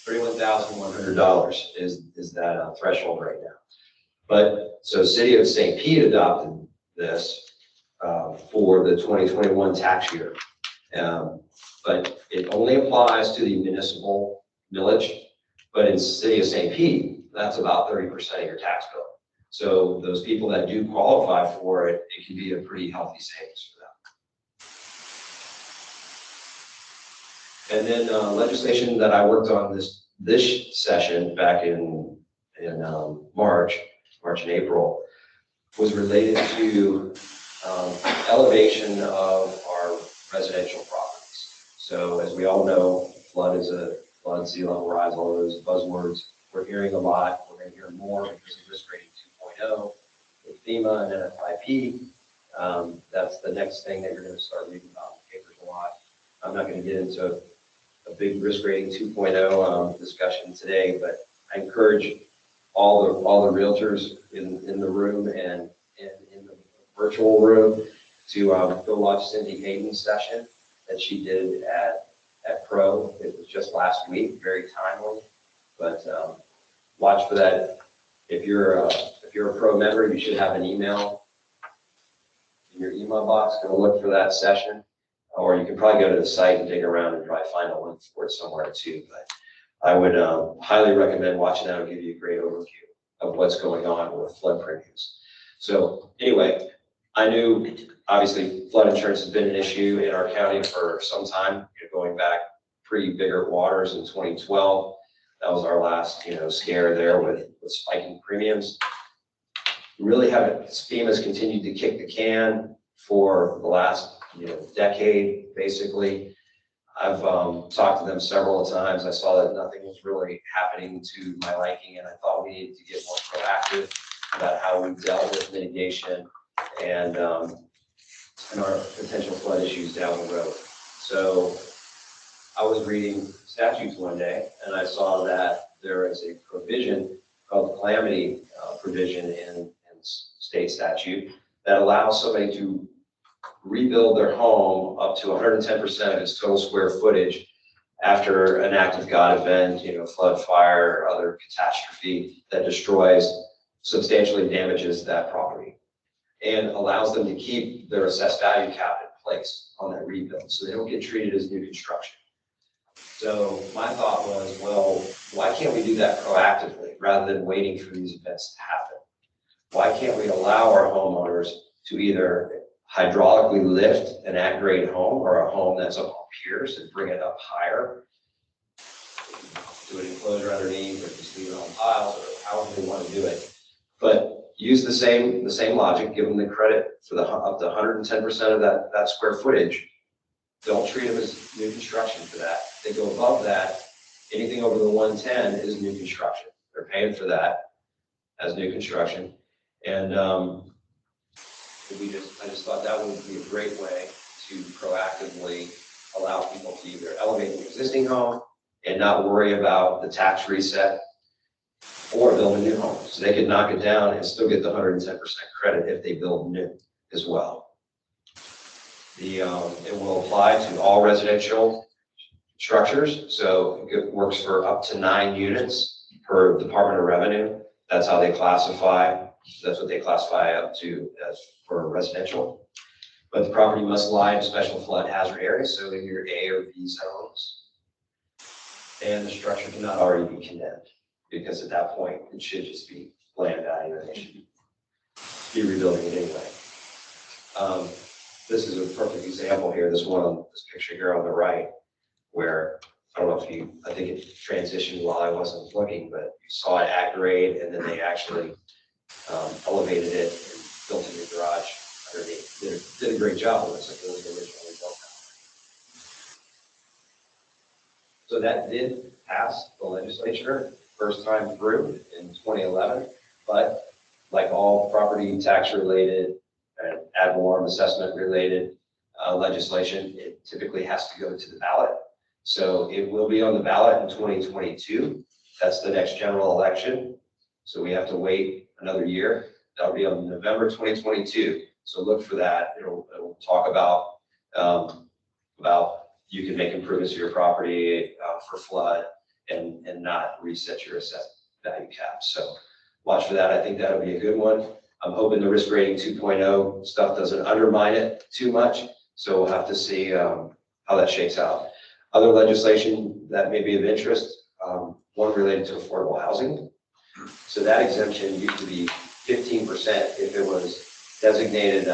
A: $31,100 is that threshold right now. But, so City of St. Pete adopted this for the 2021 tax year. But it only applies to the municipal millage, but in City of St. Pete, that's about 30% of your tax bill. So those people that do qualify for it, it can be a pretty healthy savings for them. And then legislation that I worked on this session back in March and April was related to elevation of our residential properties. So as we all know, flood, sea level rise, all those buzzwords. We're hearing a lot. We're going to hear more because of risk rating 2.0 with FEMA and NFIP. That's the next thing that you're going to start reading about in the papers a lot. I'm not going to get into a big risk rating 2.0 discussion today, but I encourage all the realtors in the room and in the virtual room to go watch Cindy Hayden's session that she did at Pro. It was just last week, very timely. But watch for that. If you're a Pro member, you should have an email in your email box. Go look for that session, or you can probably go to the site and dig around and probably find a link for it somewhere too. But I would highly recommend watching that. It'll give you a great overview of what's going on with flood premiums. So anyway, I knew obviously flood insurance has been an issue in our county for some time, going back pre-Bigger Waters in 2012. That was our last, scare there with spiking premiums. We really haven't, FEMA's continued to kick the can for the last, decade, basically. I've talked to them several times. I saw that nothing was really happening to my liking, and I thought we needed to get more proactive about how we dealt with mitigation and our potential flood issues down the road. So I was reading statutes one day, and I saw that there is a provision called the calamity provision in state statute that allows somebody to rebuild their home up to 110% of its total square footage after an act of God event, flood, fire, or other catastrophe that destroys, substantially damages that property, and allows them to keep their assessed value cap in place on that rebuild, so they don't get treated as new construction. So my thought was, well, why can't we do that proactively rather than waiting for these events to happen? Why can't we allow our homeowners to either hydraulically lift an at-grade home or a home that's up on piers and bring it up higher, do an enclosure underneath, or just leave it on piles, or however they want to do it, but use the same logic, give them the credit for the up to 110% of that square footage. Don't treat them as new construction for that. If they go above that, anything over the 110 is new construction. They're paying for that as new construction. And I just thought that would be a great way to proactively allow people to either elevate an existing home and not worry about the tax reset, or build a new home. So they could knock it down and still get the 110% credit if they build new as well. It will apply to all residential structures. So it works for up to 9 units per Department of Revenue. That's how they classify. That's what they classify up to as for residential. But the property must lie in special flood hazard areas, so in your A or B zones. And the structure cannot already be condemned, because at that point, it should just be land value and they should be rebuilding it anyway. This is a perfect example here, this picture here on the right, where, I don't know if I think it transitioned while I wasn't looking, but you saw it at grade, and then they actually elevated it and built a new garage underneath. Did a great job. It looks like it was originally built that way. So that did pass the legislature first time through in 2011, but like all property tax related and ad valorem assessment related legislation, it typically has to go to the ballot. So it will be on the ballot in 2022. That's the next general election. So we have to wait another year. That'll be on November 2022. So look for that. It'll talk about you can make improvements to your property for flood and not reset your assessed value cap. So watch for that. I think that'll be a good one. I'm hoping the risk rating 2.0 stuff doesn't undermine it too much. So we'll have to see how that shakes out. Other legislation that may be of interest, one related to affordable housing. So that exemption used to be 15% if it was designated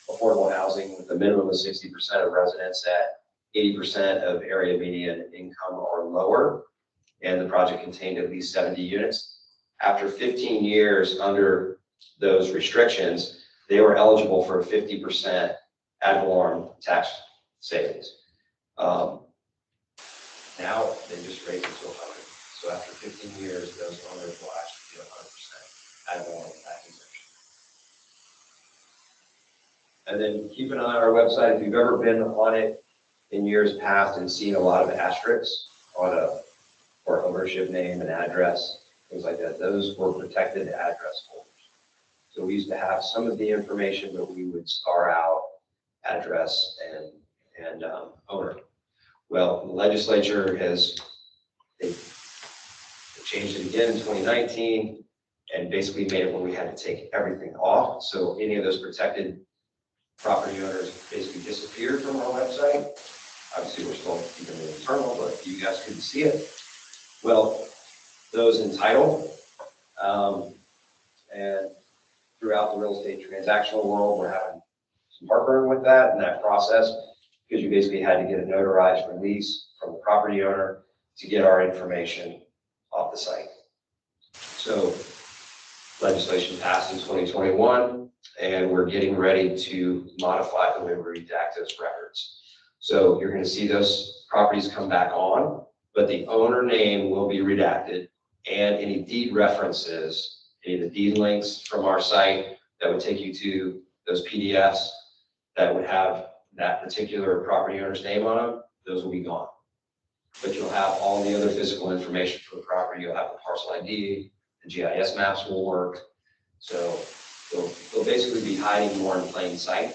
A: affordable housing with a minimum of 60% of residents at 80% of area median income or lower, and the project contained at least 70 units. After 15 years under those restrictions, they were eligible for a 50% ad valorem tax savings. Now they just raised it to 100. So after 15 years, those owners will actually get 100% ad valorem tax exemption. And then keep an eye on our website. If you've ever been on it in years past and seen a lot of asterisks on or ownership name and address, things like that, those were protected address holders. So we used to have some of the information, but we would star out address and owner. Well, the legislature has changed it again in 2019 and basically made it where we had to take everything off. So any of those protected property owners basically disappeared from our website. Obviously, we're still keeping it internal, but you guys couldn't see it. Well, those entitled and throughout the real estate transactional world, we're having some heartburn with that and that process, because you basically had to get a notarized release from the property owner to get our information off the site. So legislation passed in 2021, and we're getting ready to modify the way we redact those records. So you're going to see those properties come back on, but the owner name will be redacted, and any deed references, any of the deed links from our site that would take you to those PDFs that would have that particular property owner's name on them, those will be gone. But you'll have all the other physical information for the property. You'll have the parcel ID, the GIS maps will work. So they'll basically be hiding more in plain sight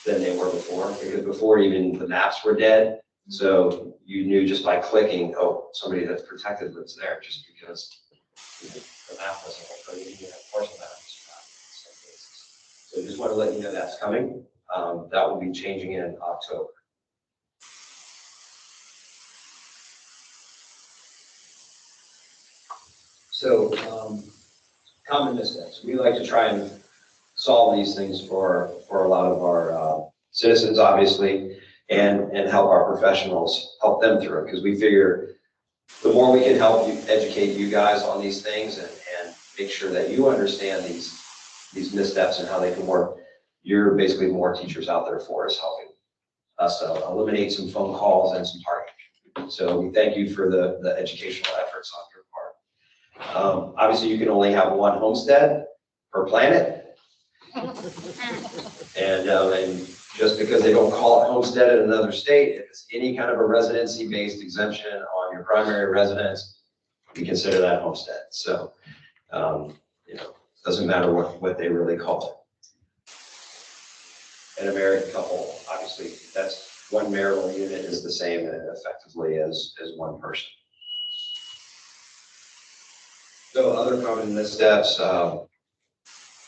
A: than they were before, because before even the maps were dead. So you knew just by clicking, oh, somebody that's protected lives there, just because the map wasn't open, you didn't have parcel maps in some cases. So just want to let you know that's coming. That will be changing in October. So common missteps. We like to try and solve these things for a lot of our citizens, obviously, and help our professionals, help them through it, because we figure the more we can help you, educate you guys on these things and make sure that you understand these missteps and how they can work, you're basically more teachers out there for us, helping us eliminate some phone calls and some targeting. So we thank you for the educational efforts on your part. Obviously, you can only have one homestead per planet. And just because they don't call it homestead in another state, if it's any kind of a residency-based exemption on your primary residence, we consider that homestead. So, doesn't matter what they really call it. And a married couple, obviously, that's one marital unit is the same effectively as one person. So other common missteps, talked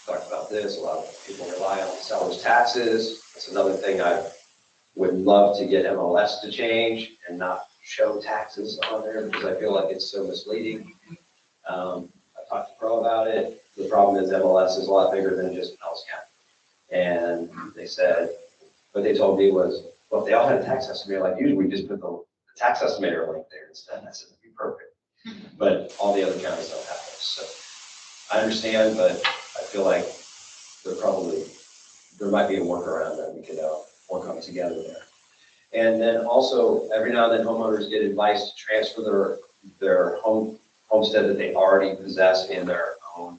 A: about this, a lot of people rely on seller's taxes. That's another thing I would love to get MLS to change and not show taxes on there, because I feel like it's so misleading. I talked to Pro about it. The problem is MLS is a lot bigger than just Pinellas County. And they said, what they told me was, well, if they all had a tax estimator like usual, we just put the tax estimator link there instead. I said, it'd be perfect. But all the other counties don't have this. So I understand, but I feel like there might be a workaround that we could work on together there. And then also, every now and then homeowners get advice to transfer their home homestead that they already possess in their own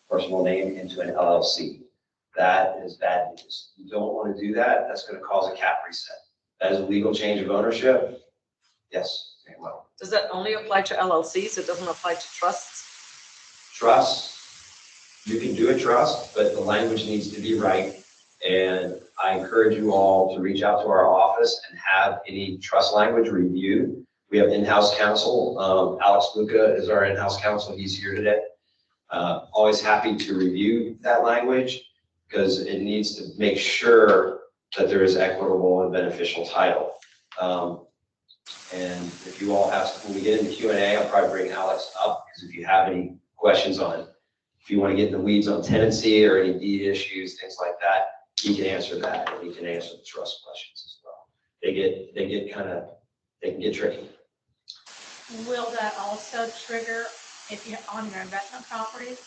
A: personal name into an LLC. That is bad news. You don't want to do that. That's going to cause a cap reset. That is a legal change of ownership. Yes, very well.
F: Does that only apply to LLCs? It doesn't apply to trusts?
A: Trust, you can do a trust, but the language needs to be right. And I encourage you all to reach out to our office and have any trust language reviewed. We have in-house counsel. Alex Luca is our in-house counsel. He's here today. Always happy to review that language because it needs to make sure that there is equitable and beneficial title. And if you all have, when we get into Q&A, I'll probably bring Alex up because if you have any questions on it, if you want to get in the weeds on tenancy or any deed issues, things like that, he can answer that, and he can answer the trust questions as well. They can get tricky.
G: Will that also trigger if you're on your investment properties,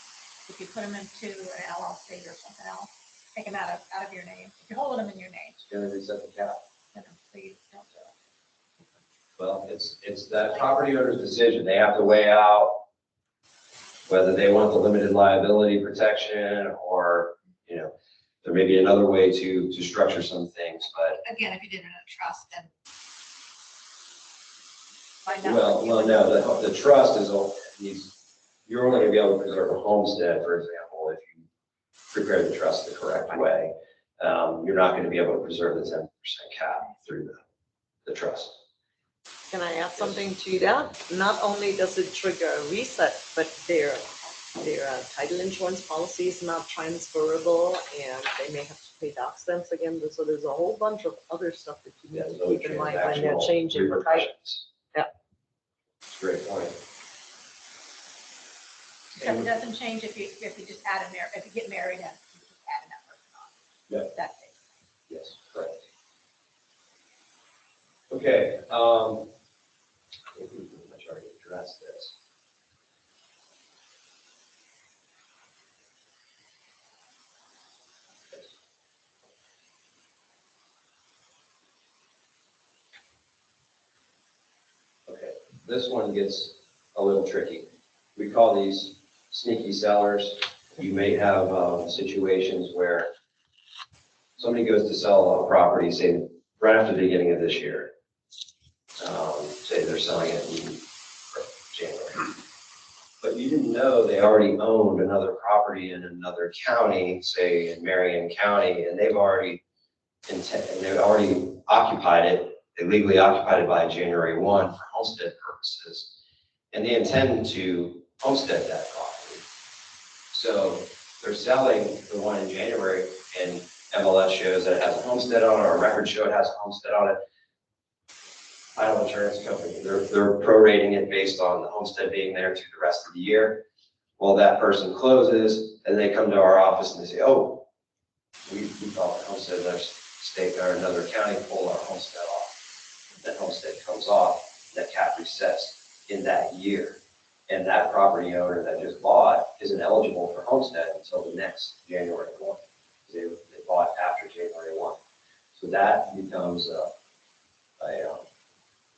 G: if you put them into an LLC or something else, take them out of your name, if you're holding them in your name,
A: It's going to reset the cap.
G: then please don't do it.
A: Well, it's that property owner's decision. They have to weigh out whether they want the limited liability protection or, you know, there may be another way to structure some things, but
G: Again, if you did it in a trust, then.
A: well, no, the trust you're only gonna be able to preserve a homestead, for example, if you prepare the trust the correct way. You're not gonna be able to preserve the 10% cap through the trust.
F: Can I add something to that? Not only does it trigger a reset, but their title insurance policy is not transferable and they may have to pay dock stamps again. So there's a whole bunch of other stuff that you need to keep in mind when they're changing the title.
A: Repercussions.
F: Yeah.
A: That's a great point.
G: So it doesn't change if you just add if you get married and you just add that person on.
A: Yeah.
G: That's it.
A: Yes, correct. Okay, I think we pretty much already addressed this. Okay, this one gets a little tricky. We call these sneaky sellers. You may have situations where somebody goes to sell a property, say, right after the beginning of this year. Say they're selling it in January. But you didn't know they already owned another property in another county, say in Marion County, and they've already occupied it. They legally occupied it by January 1 for homestead purposes. And they intend to homestead that property. So they're selling the one in January and MLS shows that it has a homestead on it, or a record show it has a homestead on it. Title insurance company, they're prorating it based on the homestead being there through the rest of the year. Well, that person closes and they come to our office and they say, oh, we thought the homestead in our state or another county pulled our homestead off. That homestead comes off, that cap resets in that year. And that property owner that just bought isn't eligible for homestead until the next January 1. They bought after January 1. So that becomes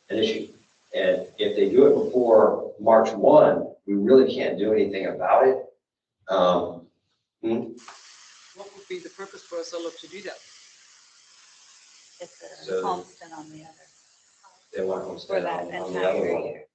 A: an issue. And if they do it before March 1, we really can't do anything about it.
F: What would be the purpose for a seller to do that?
G: If there's
A: So-
G: a homestead on the other.
A: They want
G: For
A: homestead
G: that
A: on the
G: entire
A: other one.
G: year.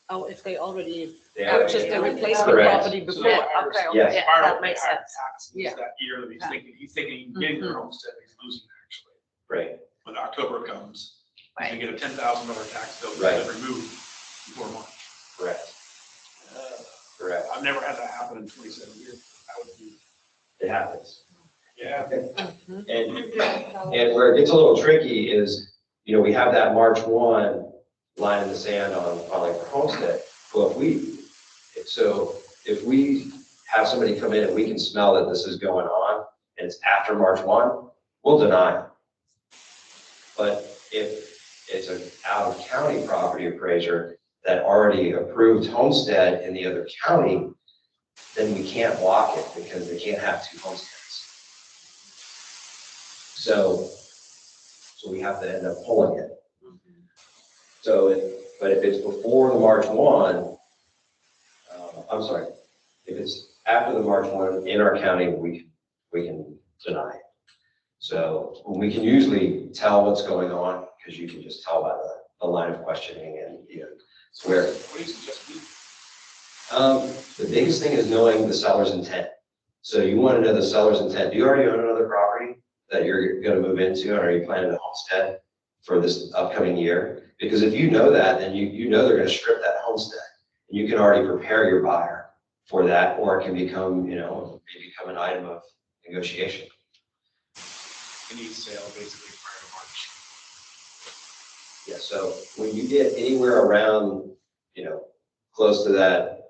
F: Oh, if they already
A: They
F: purchased the
A: already-
F: replacement
A: Correct.
F: property
C: So
F: before?
C: the
F: Okay,
C: buyers-
F: okay,
A: Yes.
F: yeah,
C: Buyer
F: that
C: will
F: makes
C: pay higher
F: sense.
C: taxes
F: Yeah.
C: that year that he's thinking getting their homestead, he's losing actually.
A: Right,
C: When October comes, he's
G: Right.
C: gonna get a $10,000 tax bill
A: Right.
C: that's removed before March.
A: correct, correct.
C: I've never had that happen in 27 years. That would be,
A: It happens.
C: yeah.
F: Mhm.
A: And where it gets a little tricky is, you know, we have that March 1 line in the sand on filing for homestead. Well, if we have somebody come in and we can smell that this is going on and it's after March 1, we'll deny it. But if it's an out-of-county property appraiser that already approved homestead in the other county, then we can't block it because they can't have two homesteads. So we have to end up pulling it. But if it's before the March 1, I'm sorry, if it's after the March 1 in our county, we can deny it. So we can usually tell what's going on because you can just tell by the line of questioning and, where.
C: What do you suggest we?
A: The biggest thing is knowing the seller's intent. So you want to know the seller's intent. Do you already own another property that you're going to move into, or are you planning to homestead for this upcoming year? Because if you know that, then you know they're going to strip that homestead. And you can already prepare your buyer for that, or it can become, become an item of negotiation.
C: Any sale basically prior to March.
A: Yeah, so when you get anywhere around, close to that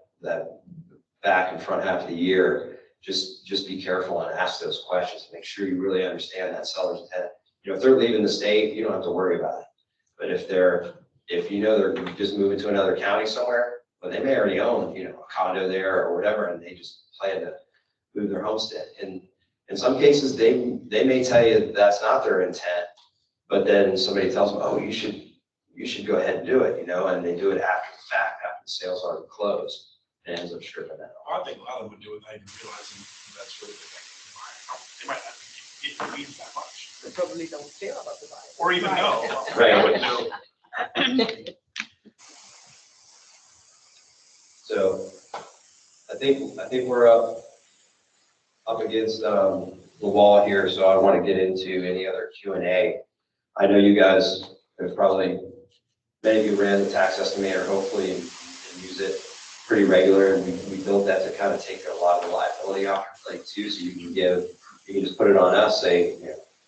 A: back and front half of the year, just be careful and ask those questions. Make sure you really understand that seller's intent. If they're leaving the state, you don't have to worry about it. But if they're just moving to another county somewhere, but they may already own, a condo there or whatever, and they just plan to move their homestead. And in some cases, they may tell you that's not their intent, but then somebody tells them, oh, you should go ahead and do it, and they do it after the fact, after the sale's already closed, and ends up stripping that off.
C: I think a lot of them would do it without even realizing that's really the thing. They might not get needs that much.
F: They probably don't care about the buyer.
C: Or even know.
A: Right.
C: I wouldn't know.
A: So I think we're up against the wall here, so I want to get into any other Q&A. I know you guys have probably, many of you ran the tax estimator, hopefully, and use it pretty regular, and we built that to kind of take a lot of the liability off your plate too, so you can just put it on us, say,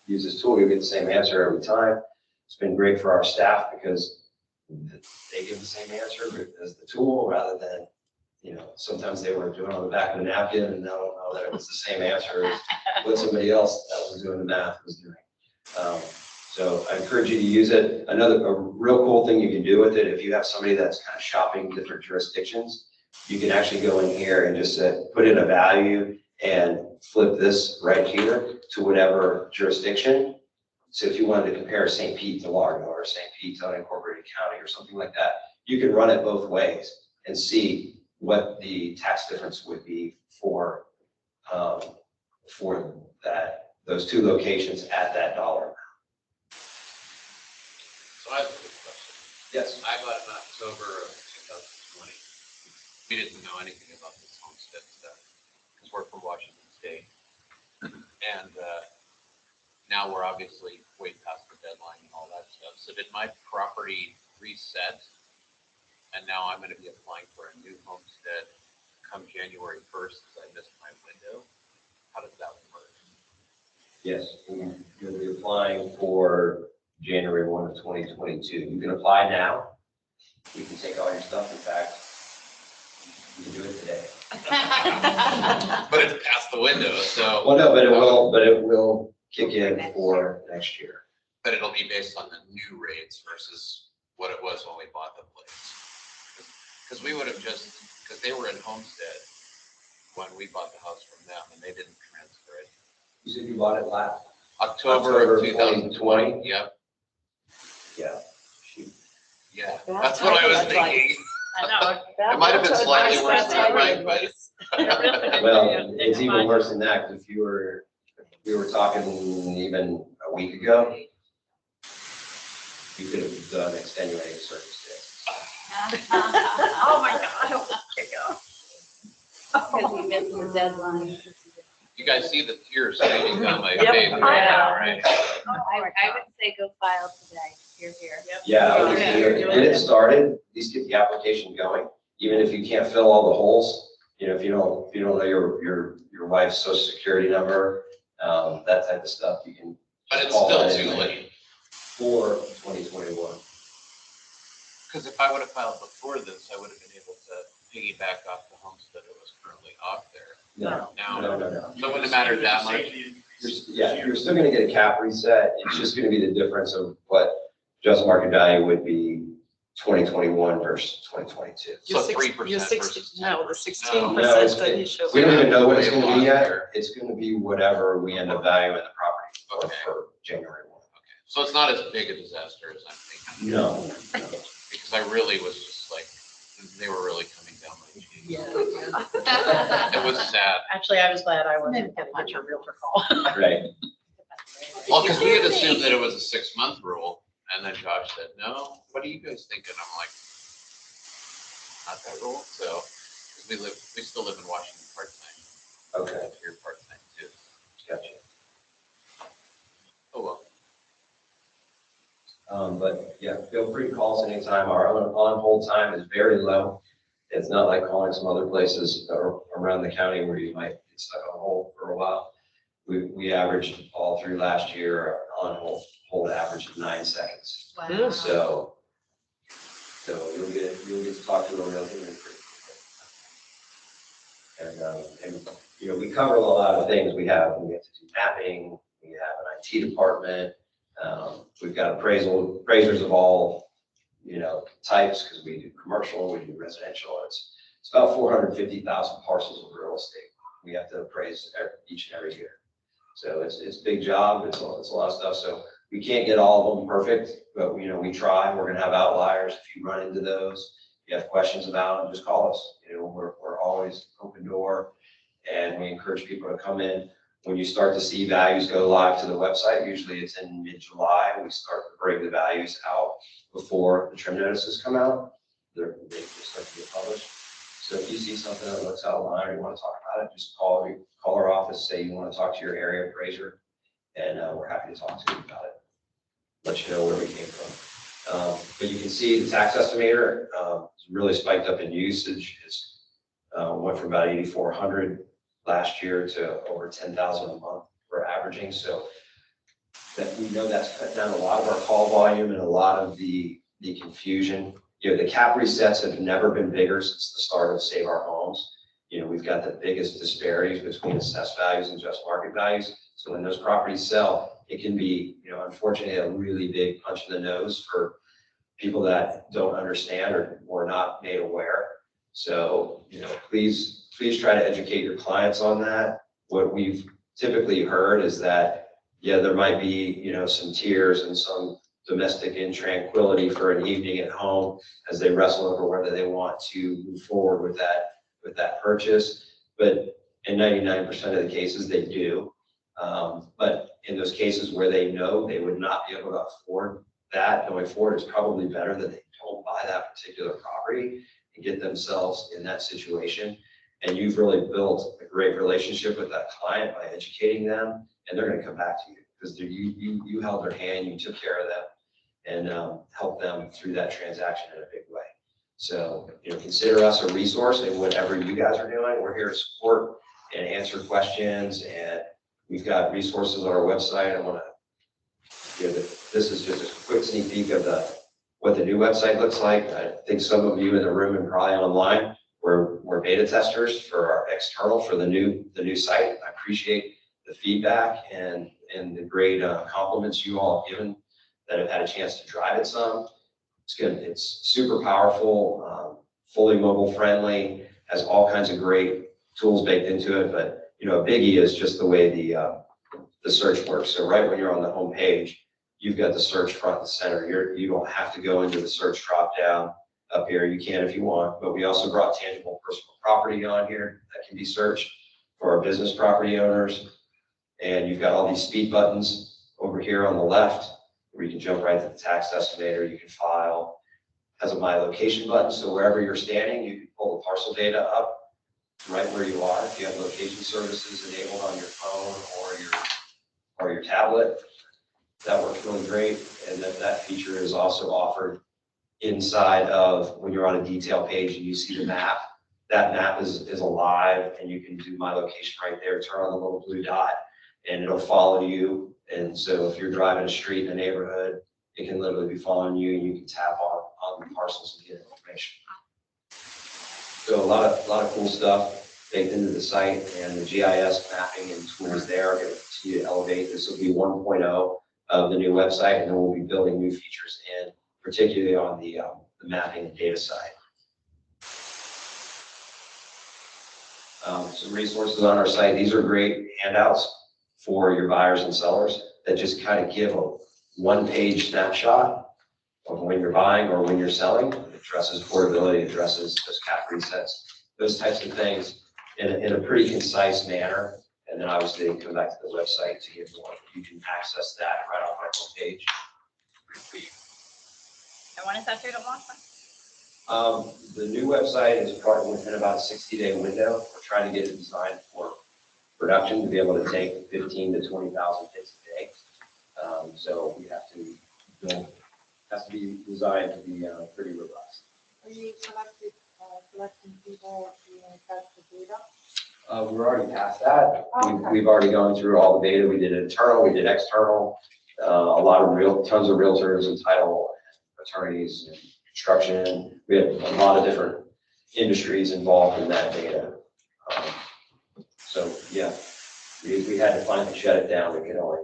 A: use this tool, you'll get the same answer every time. It's been great for our staff because they give the same answer as the tool rather than, sometimes they were doing it on the back of the napkin and I don't know that it was the same answer as what somebody else that was doing the math was doing. So I encourage you to use it. A real cool thing you can do with it, if you have somebody that's kind of shopping different jurisdictions, you can actually go in here and just put in a value and flip this right here to whatever jurisdiction. So if you wanted to compare St. Pete to Largo or St. Pete to unincorporated county or something like that, you can run it both ways and see what the tax difference would be for those two locations at that dollar amount.
D: So I have a quick question.
A: Yes.
D: I bought in October of 2020. We didn't know anything about this homestead stuff because we're from Washington State. And now we're obviously way past the deadline and all that stuff. So did my property reset? And now I'm going to be applying for a new homestead come January 1st because I missed my window. How does that work?
A: Yes, you'll be applying for January 1 of 2022. You can apply now. You can take all your stuff. In fact, you can do it today.
D: But it's past the window, so.
A: Well, no, but it will kick in for next year.
D: But it'll be based on the new rates versus what it was when we bought the place. Because we would have because they were in homestead when we bought the house from them and they didn't transfer it.
A: You said you bought it last
D: October of 2020. Yep.
A: Yeah. Shoot.
D: Yeah, that's what I was thinking.
G: I know.
D: It might have been slightly worse than that, right? But
A: Well, it's even worse than that, because if we were talking even a week ago, you could have done extenuating circumstances.
G: Oh my God.
H: Because we missed the deadline.
D: you guys see the tears streaming down my
F: Yep.
D: face right now, right?
H: I would say go file today. You're here.
A: Yeah, I would
F: Yeah.
A: get it started, at least get the application going, even if you can't fill all the holes, if you don't know your wife's social security number, that type of stuff, you can.
D: But it's
A: call
D: still
A: that
D: too
A: in
D: late.
A: For 2021.
D: Because if I would have filed before this, I would have been able to piggyback off the homestead that was currently off there.
A: No,
D: Now,
A: no.
D: so it wouldn't have mattered that much.
A: You're still gonna get a cap reset, it's just gonna be the difference of what just market value would be 2021 versus 2022.
D: So
F: You're
D: 3%
F: 60
D: versus
F: no, the
D: 10%.
F: 16% that you showed.
A: We don't even know what it's
D: Way
A: gonna be
D: off
A: yet,
D: there.
A: it's gonna be whatever we end up valuing the property
D: Okay.
A: for January 1.
D: So it's not as big a disaster as I'm thinking.
A: No.
D: Because I really was just like, they were really coming down my cheeks.
F: Yeah.
D: It was sad.
I: Actually, I was glad I wasn't gonna get your realtor call.
A: Right.
D: Well, because we had assumed that it was a 6-month rule, and then Josh said, no, what are you guys thinking? I'm like, not that rule, so, because we still live in Washington part-time.
A: Okay,
D: Here part-time too.
A: gotcha.
D: Oh, well.
A: But yeah, feel free to call us anytime. Our on-hold time is very low. It's not like calling some other places around the county where you might get stuck on hold for a while. We averaged all through last year on hold average of 9 seconds.
I: Wow.
A: So you'll get to talk to a real human pretty quickly. And you know, we cover a lot of things. We have to do mapping. We have an IT department. We've got appraisers of all, you know, types, because we do commercial, we do residential. It's about 450,000 parcels of real estate we have to appraise each and every year. So it's a big job. It's a lot of stuff. So we can't get all of them perfect, but you know, we try. We're gonna have outliers. If you run into those, if you have questions about them, just call us. You know, we're always open door, and we encourage people to come in. When you start to see values go live to the website, usually it's in mid-July, we start to bring the values out before the trim notices come out. They start to get published. So if you see something that looks out of line or you want to talk about it, just call our office, say you want to talk to your area appraiser, and we're happy to talk to you about it. Let you know where we came from. But you can see the tax estimator is really spiked up in usage. It's went from about 8,400 last year to over 10,000 a month we're averaging. So that we know that's cut down a lot of our call volume and a lot of the confusion. You know, the cap resets have never been bigger since the start of Save Our Homes. You know, we've got the biggest disparities between assessed values and just market values. So when those properties sell, it can be, you know, unfortunately a really big punch in the nose for people that don't understand or not made aware. So, you know, please try to educate your clients on that. What we've typically heard is that, yeah, there might be, you know, some tears and some domestic intranquility for an evening at home as they wrestle over whether they want to move forward with that purchase. But in 99% of the cases, they do. But in those cases where they know they would not be able to afford that going forward, it's probably better that they don't buy that particular property and get themselves in that situation. And you've really built a great relationship with that client by educating them, and they're going to come back to you because you held their hand, you took care of them, and helped them through that transaction in a big way. So, you know, consider us a resource in whatever you guys are doing. We're here to support and answer questions, and we've got resources on our website. I want to give this is just a quick sneak peek of what the new website looks like. I think some of you in the room and probably online we're beta testers for our external for the new site. I appreciate the feedback and the great compliments you all have given that have had a chance to drive it some. It's good. It's super powerful, fully mobile friendly, has all kinds of great tools baked into it. But you know, a biggie is just the way the search works. So right when you're on the home page, you've got the search front and center. You don't have to go into the search drop down up here. You can if you want, but we also brought tangible personal property on here that can be searched for our business property owners. And you've got all these speed buttons over here on the left where you can jump right to the tax estimator. You can file. Has a my location button, so wherever you're standing, you can pull the parcel data up right where you are. If you have location services enabled on your phone or your tablet, that works really great. And that feature is also offered inside of when you're on a detail page and you see the map. That map is alive, and you can do my location right there. Turn on the little blue dot and it'll follow you. And so if you're driving a street in a neighborhood, it can literally be following you, and you can tap on the parcels and get information. So a lot of cool stuff baked into the site, and the GIS mapping and tools there are going to continue to elevate. This will be 1.0 of the new website, and then we'll be building new features in, particularly on the mapping and data side. Some resources on our site. These are great handouts for your buyers and sellers that just kind of give a one-page snapshot of when you're buying or when you're selling. It addresses portability, addresses those cap resets, those types of things in a pretty concise manner. And then obviously they can come back to the website to get more. You can access that right off our homepage.
J: And when is that due to launch?
A: The new website is probably within about a 60-day window. We're trying to get it designed for production to be able to take 15 to 20,000 hits a day. So we have to build, has to be designed to be pretty robust.
B: Are you collecting people to test the data?
A: We're already past that.
B: Okay.
A: We've already gone through all the data. We did internal, we did external, a lot of tons of realtors and title attorneys and construction. We had a lot of different industries involved in that data. So yeah, we had to finally shut it down. We could only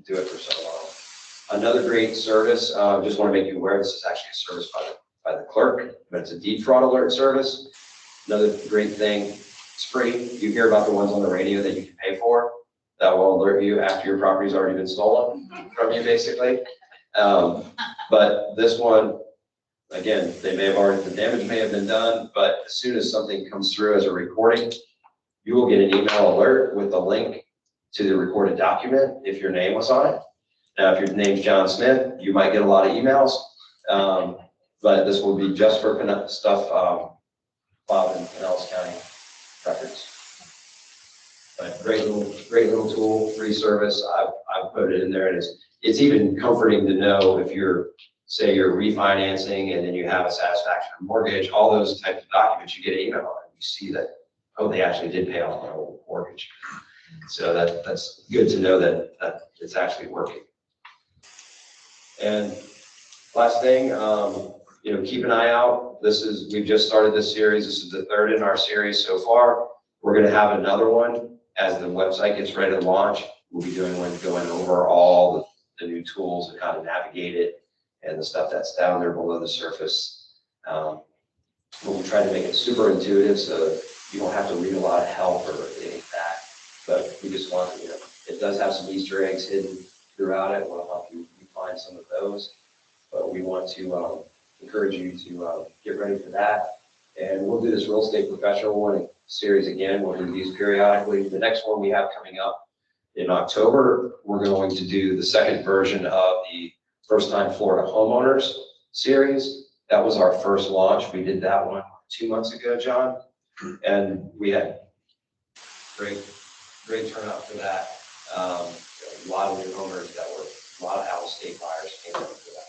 A: do it for so long. Another great service, just want to make you aware, this is actually a service by the clerk, but it's a deed fraud alert service. Another great thing, it's free. You hear about the ones on the radio that you can pay for. That will alert you after your property's already been stolen from you, basically. But this one, again, the damage may have been done, but as soon as something comes through as a recording, you will get an email alert with a link to the recorded document if your name was on it. Now, if your name's John Smith, you might get a lot of emails, but this will be just for stuff filed in Pinellas County records. But great little tool, free service. I've put it in there, and it's even comforting to know if say you're refinancing and then you have a satisfaction mortgage, all those types of documents, you get an email and you see that, oh, they actually did pay off my old mortgage. So that's good to know that it's actually working. And last thing, keep an eye out. We've just started this series. This is the third in our series so far. We're going to have another one as the website gets ready to launch. We'll be doing one going over all the new tools and how to navigate it and the stuff that's down there below the surface. But we try to make it super intuitive so you don't have to read a lot of help or anything like that. But we just want, it does have some Easter eggs hidden throughout it. We'll help you find some of those. But we want to encourage you to get ready for that. And we'll do this real estate professional one series again. We'll do these periodically. The next one we have coming up in October, we're going to do the second version of the First Time Florida Homeowners series. That was our first launch. We did that one 2 months ago, John. And we had great turnout for that. A lot of new homeowners a lot of out-of-state buyers came in for that.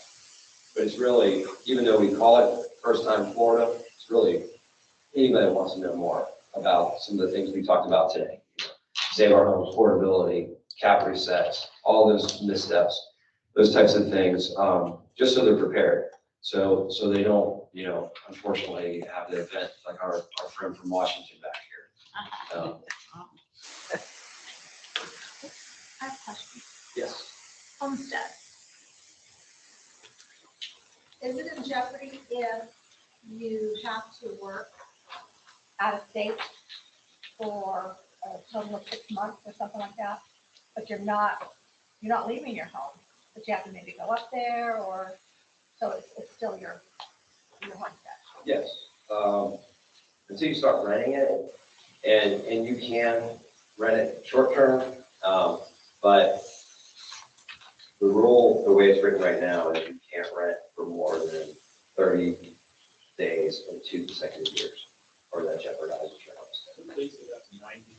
A: But it's really, even though we call it First Time Florida, it's really anybody that wants to know more about some of the things we talked about today. Save our homes, portability, cap resets, all those missteps, those types of things, just so they're prepared. So they don't, unfortunately have the event like our friend from Washington back here.
G: I have a question.
A: Yes.
G: Homestead. Is it in jeopardy if you have to work out of state for a total of 6 months or something like that? But you're not leaving your home, but you have to maybe go up there, or so it's still your homestead.
A: Yes. Until you start renting it, and you can rent it short term, but the rule, the way it's written right now, is you can't rent for more than 30 days in 2 consecutive years, or that jeopardizes your homestead.
C: They say that's 90.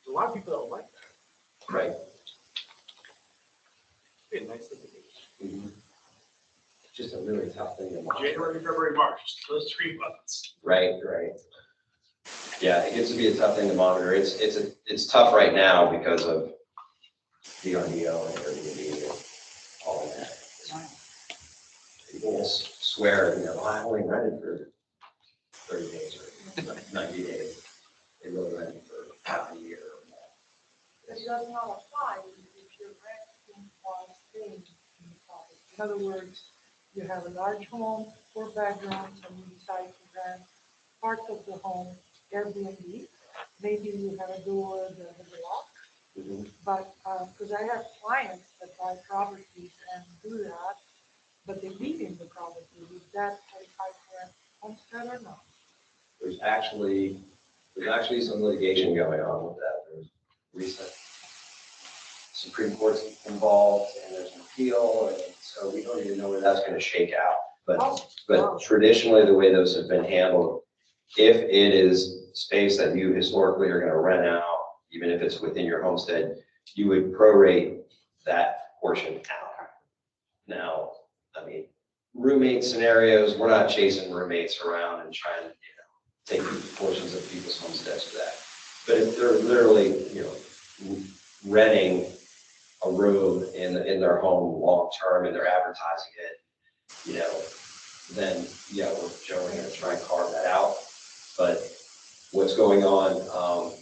C: A lot of people don't like that.
A: Right.
C: Be a nice thing to do.
A: It's just a really tough thing to monitor.
C: January, February, March, those 3 months.
A: Right. Yeah, it gets to be a tough thing to monitor. It's tough right now because of the RDO and Airbnb and all of that. People will swear, I only rented for 30 days or 90 days. They really rented for half a year or more.
B: It does not apply if you're renting while staying in the property. In other words, you have a large home, 4 bedrooms, and you decide to rent part of the home Airbnb. Maybe you have a door that has a lock. But because I have clients that buy properties and do that, but they live in the property, is that qualify for a homestead or not?
A: There's actually some litigation going on with that. There's recent Supreme Court's involved and there's an appeal, and so we don't even know where that's gonna shake out. But traditionally, the way those have been handled, if it is space that you historically are gonna rent out, even if it's within your homestead, you would prorate that portion out. Now, I mean, roommate scenarios, we're not chasing roommates around and trying to, take portions of people's homesteads for that. But if they're literally, renting a room in their home long-term and they're advertising it, then, yeah, we're generally gonna try and carve that out. But what's going on,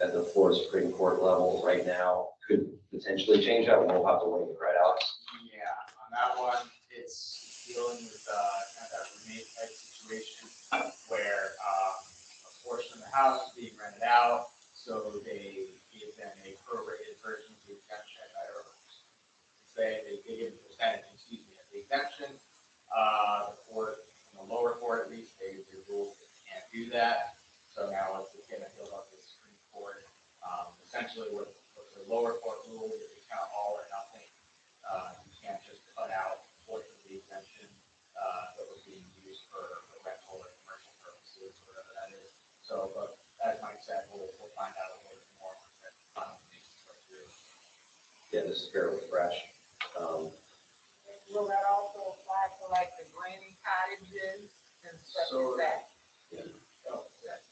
A: at the Florida Supreme Court level right now could potentially change that. We'll have to wait, right, Alex?
J: Yeah, on that one, it's dealing with kind of that roommate type situation where a portion of the house is being rented out, so they give them a prorated version of the exemption. Or say they give a percentage, of the exemption. The court, in the lower court at least, they ruled that they can't do that. So now it's going to build up the Supreme Court. Essentially, what the lower court ruled is it's kind of all or nothing. You can't just cut out a portion of the exemption that was being used for rental or commercial purposes, whatever that is. So, but as Mike said, we'll find out a little bit more once that confirmation goes through.
A: Yeah, this is fairly fresh.
E: Will that also apply for like the granny cottages and stuff
J: So-
E: like that?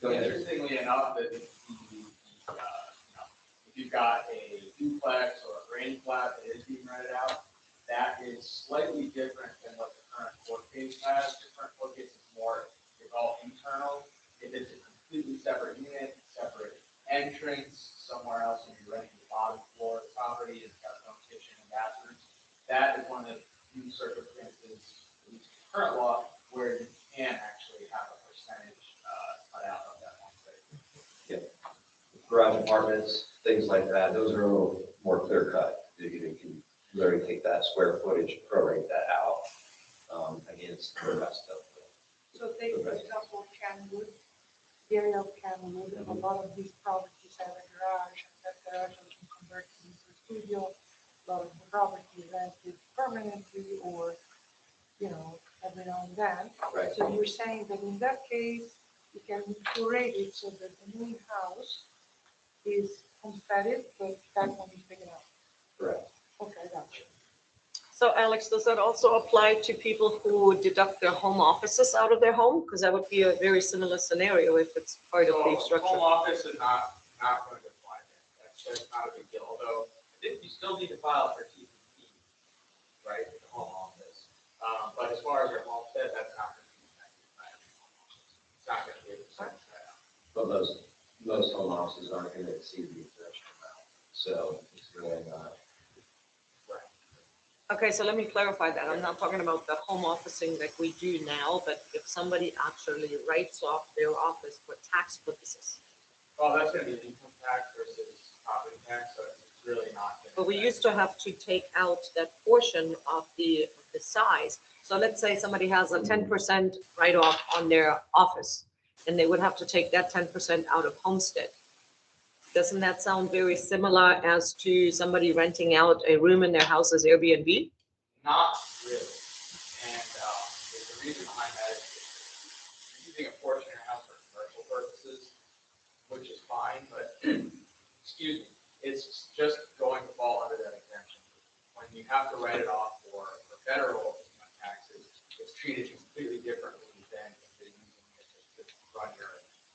A: Go ahead.
J: Interestingly enough, if you've got a duplex or a granny flat that is being rented out, that is slightly different than what the current court case has. The current court case is more, it's all internal. If it's a completely separate unit, separate entrance, somewhere else, and you're renting the bottom floor of the property, it's got its own kitchen and bathrooms. That is one of the few circumstances, at least in current law, where you can actually have a percentage cut out of that one space.
A: Garage apartments, things like that, those are a little more clear cut. You can literally take that square footage, prorate that out against the rest of it.
B: So take, for example, Kenwood, the area of Kenwood, a lot of these properties have a garage, and that garage has been converted into a studio. A lot of the property rented permanently or, every now and then.
A: Right.
B: So you're saying that in that case, you can curate it so that the main house is homesteaded, but that one is taken out.
A: Correct.
B: Okay, gotcha.
F: So Alex, does that also apply to people who deduct their home offices out of their home? Because that would be a very similar scenario if it's part of the
J: So
F: structure.
J: home office is not going to apply there. That's not a big deal, although I think you still need to file for TPP, right, with the home office. But as far as your homestead, that's not going to be affected by it. It's not going to be a percentage cut out.
A: But most home offices aren't going to exceed the exemption amount. So it's really not.
F: Okay, so let me clarify that. I'm not talking about the home officing that we do now, but if somebody actually writes off their office for tax purposes.
J: Well, that's going to be income tax versus property tax, so it's really not.
F: But we used to have to take out that portion of the size. So let's say somebody has a 10% write-off on their office, and they would have to take that 10% out of homestead. Doesn't that sound very similar as to somebody renting out a room in their house as Airbnb?
J: Not really. And the reason behind that is you're using a portion of your house for commercial purposes, which is fine, but excuse me, it's just going to fall under that exemption. When you have to write it off for federal income taxes, it's treated completely differently than if you're using it to run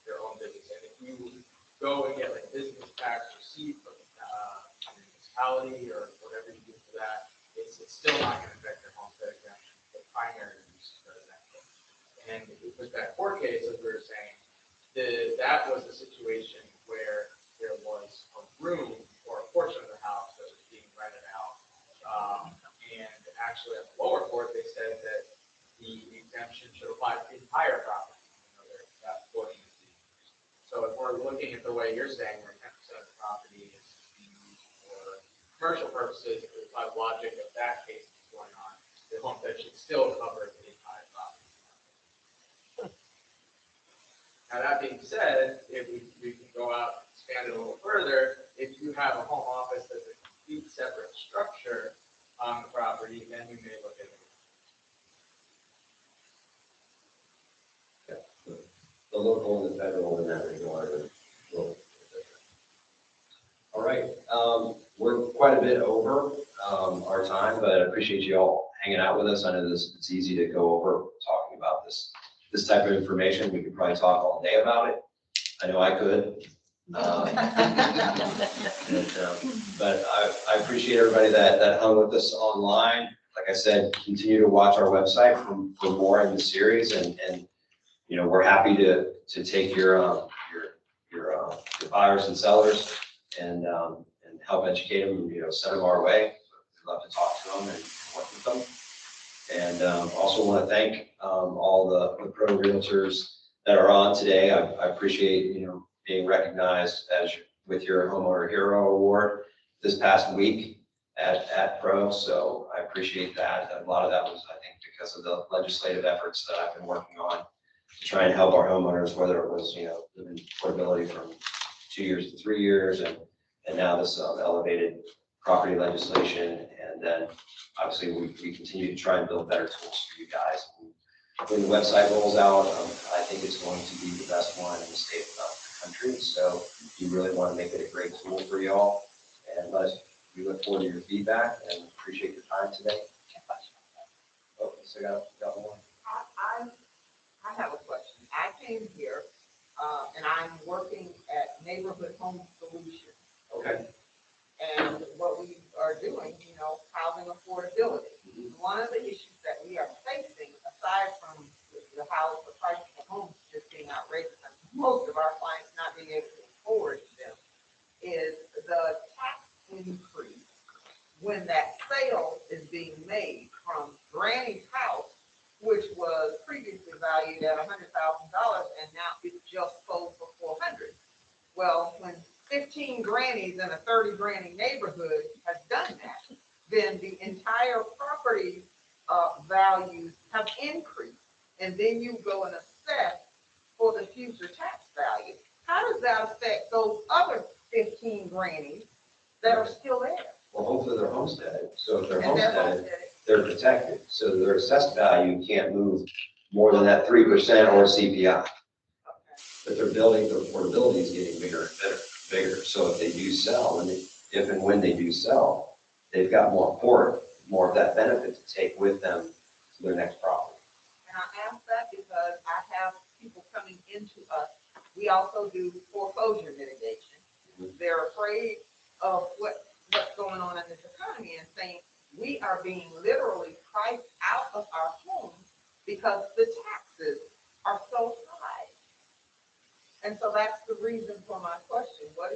J: your own business. And if you go and get like business tax receipt from your municipality or whatever you do for that, it's still not going to affect your homestead exemption. The primary use is residential. And with that court case, as we were saying, that was a situation where there was a room or a portion of the house that was being rented out. And actually at the lower court, they said that the exemption should apply to the entire property. That portion is being used. So if we're looking at the way you're saying, where 10% of the property is being used for commercial purposes, by the logic of that case that's going on, the homestead should maybe we can go out and expand it a little further. If you have a home office that's a complete separate structure on the property, then you may look at it.
A: The local and the federal in that regard are a little different. All right, we're quite a bit over our time, but I appreciate you all hanging out with us. I know it's easy to go over talking about this type of information. We could probably talk all day about it. I know I could. But I appreciate everybody that hung with us online. Like I said, continue to watch our website for more in the series, and you know, we're happy to take your buyers and sellers and help educate them, you know, send them our way. We'd love to talk to them and work with them. And also want to thank all the pro realtors that are on today. I appreciate, you know, being recognized with your Homeowner Hero Award this past week at Pro. So I appreciate that. A lot of that was, I think, because of the legislative efforts that I've been working on to try and help our homeowners, whether it was, you know, living portability from 2 years to 3 years, and now this elevated property legislation. And then obviously we continue to try and build better tools for you guys. When the website rolls out, I think it's going to be the best one in the state of the country. So you really want to make it a great tool for y'all. And we look forward to your feedback and appreciate your time today. Oh, so I got one.
E: I have a question. I came here, and I'm working at Neighborhood Home Solutions.
A: Okay.
E: And what we are doing, you know, housing affordability. One of the issues that we are facing, aside from the price of homes just being outrageous, and most of our clients not being able to afford them, is the tax increase when that sale is being made from Granny's house, which was previously valued at $100,000, and now it's just sold for $400,000. Well, when 15 grannies in a 30 granny neighborhood has done that, then the entire property values have increased. And then you go and assess for the future tax value. How does that affect those other 15 grannies that are still there?
A: Well, hopefully they're homesteaded. So if they're
E: And they're
A: homesteaded,
E: homesteaded.
A: they're protected. So their assessed value can't move more than that 3% or CPI. But their portability is getting bigger and bigger. So if they do sell, if and when they do sell, they've got more of that benefit to take with them to their next property.
E: And I ask that because I have people coming into us. We also do foreclosure mitigation. They're afraid of what's going on in this economy and saying we are being literally priced out of our homes because the taxes are so high. And so that's the reason for my question. What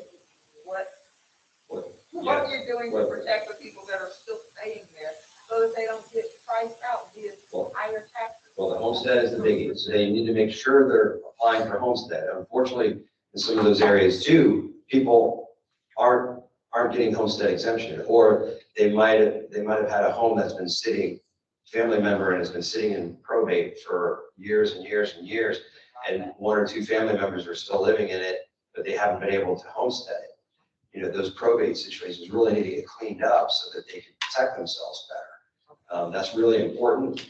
E: are you doing to protect the people that are still staying there so that they don't get priced out via higher taxes?
A: Well, the homestead is the biggie. So they need to make sure they're applying for homestead. Unfortunately, in some of those areas too, people aren't getting homestead exemption, or they might have had a home that's been sitting, family member, and has been sitting in probate for years and years and years, and 1 or 2 family members are still living in it, but they haven't been able to homestead it. You know, those probate situations really need to get cleaned up so that they can protect themselves better. That's really important.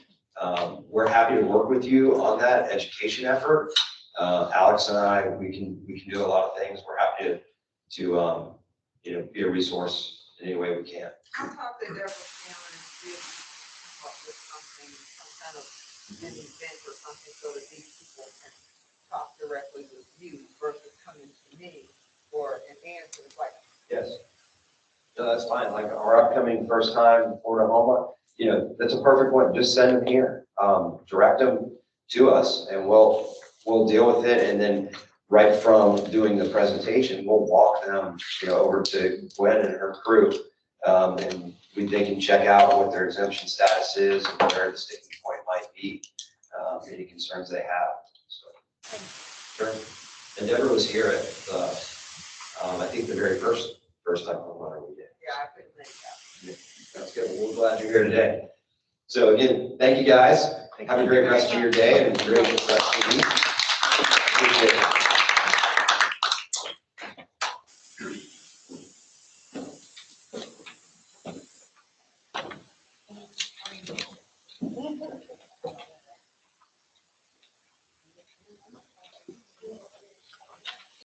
A: We're happy to work with you on that education effort. Alex and I, we can do a lot of things. We're happy to you know, be a resource in any way we can.
E: I thought that there was family and see come up with something, some kind of an event or something so that these people can talk directly with you versus coming to me for an answer. Like,
A: Yes. No, that's fine. Like our upcoming first time Florida Homa, you know, that's a perfect one. Just send them here. Direct them to us and we'll deal with it. And then right from doing the presentation, we'll walk them, you know, over to Gwen and her crew. And they can check out what their exemption status is and where the sticking point might be, any concerns they have. So, sure. And Deborah was here at the, I think the very first time homeowner we did.
E: yeah, I couldn't think that.
A: Yeah, that's good. Well, we're glad you're here today. So again, thank you guys. Have a great rest of your day and a great rest of your week. Appreciate it.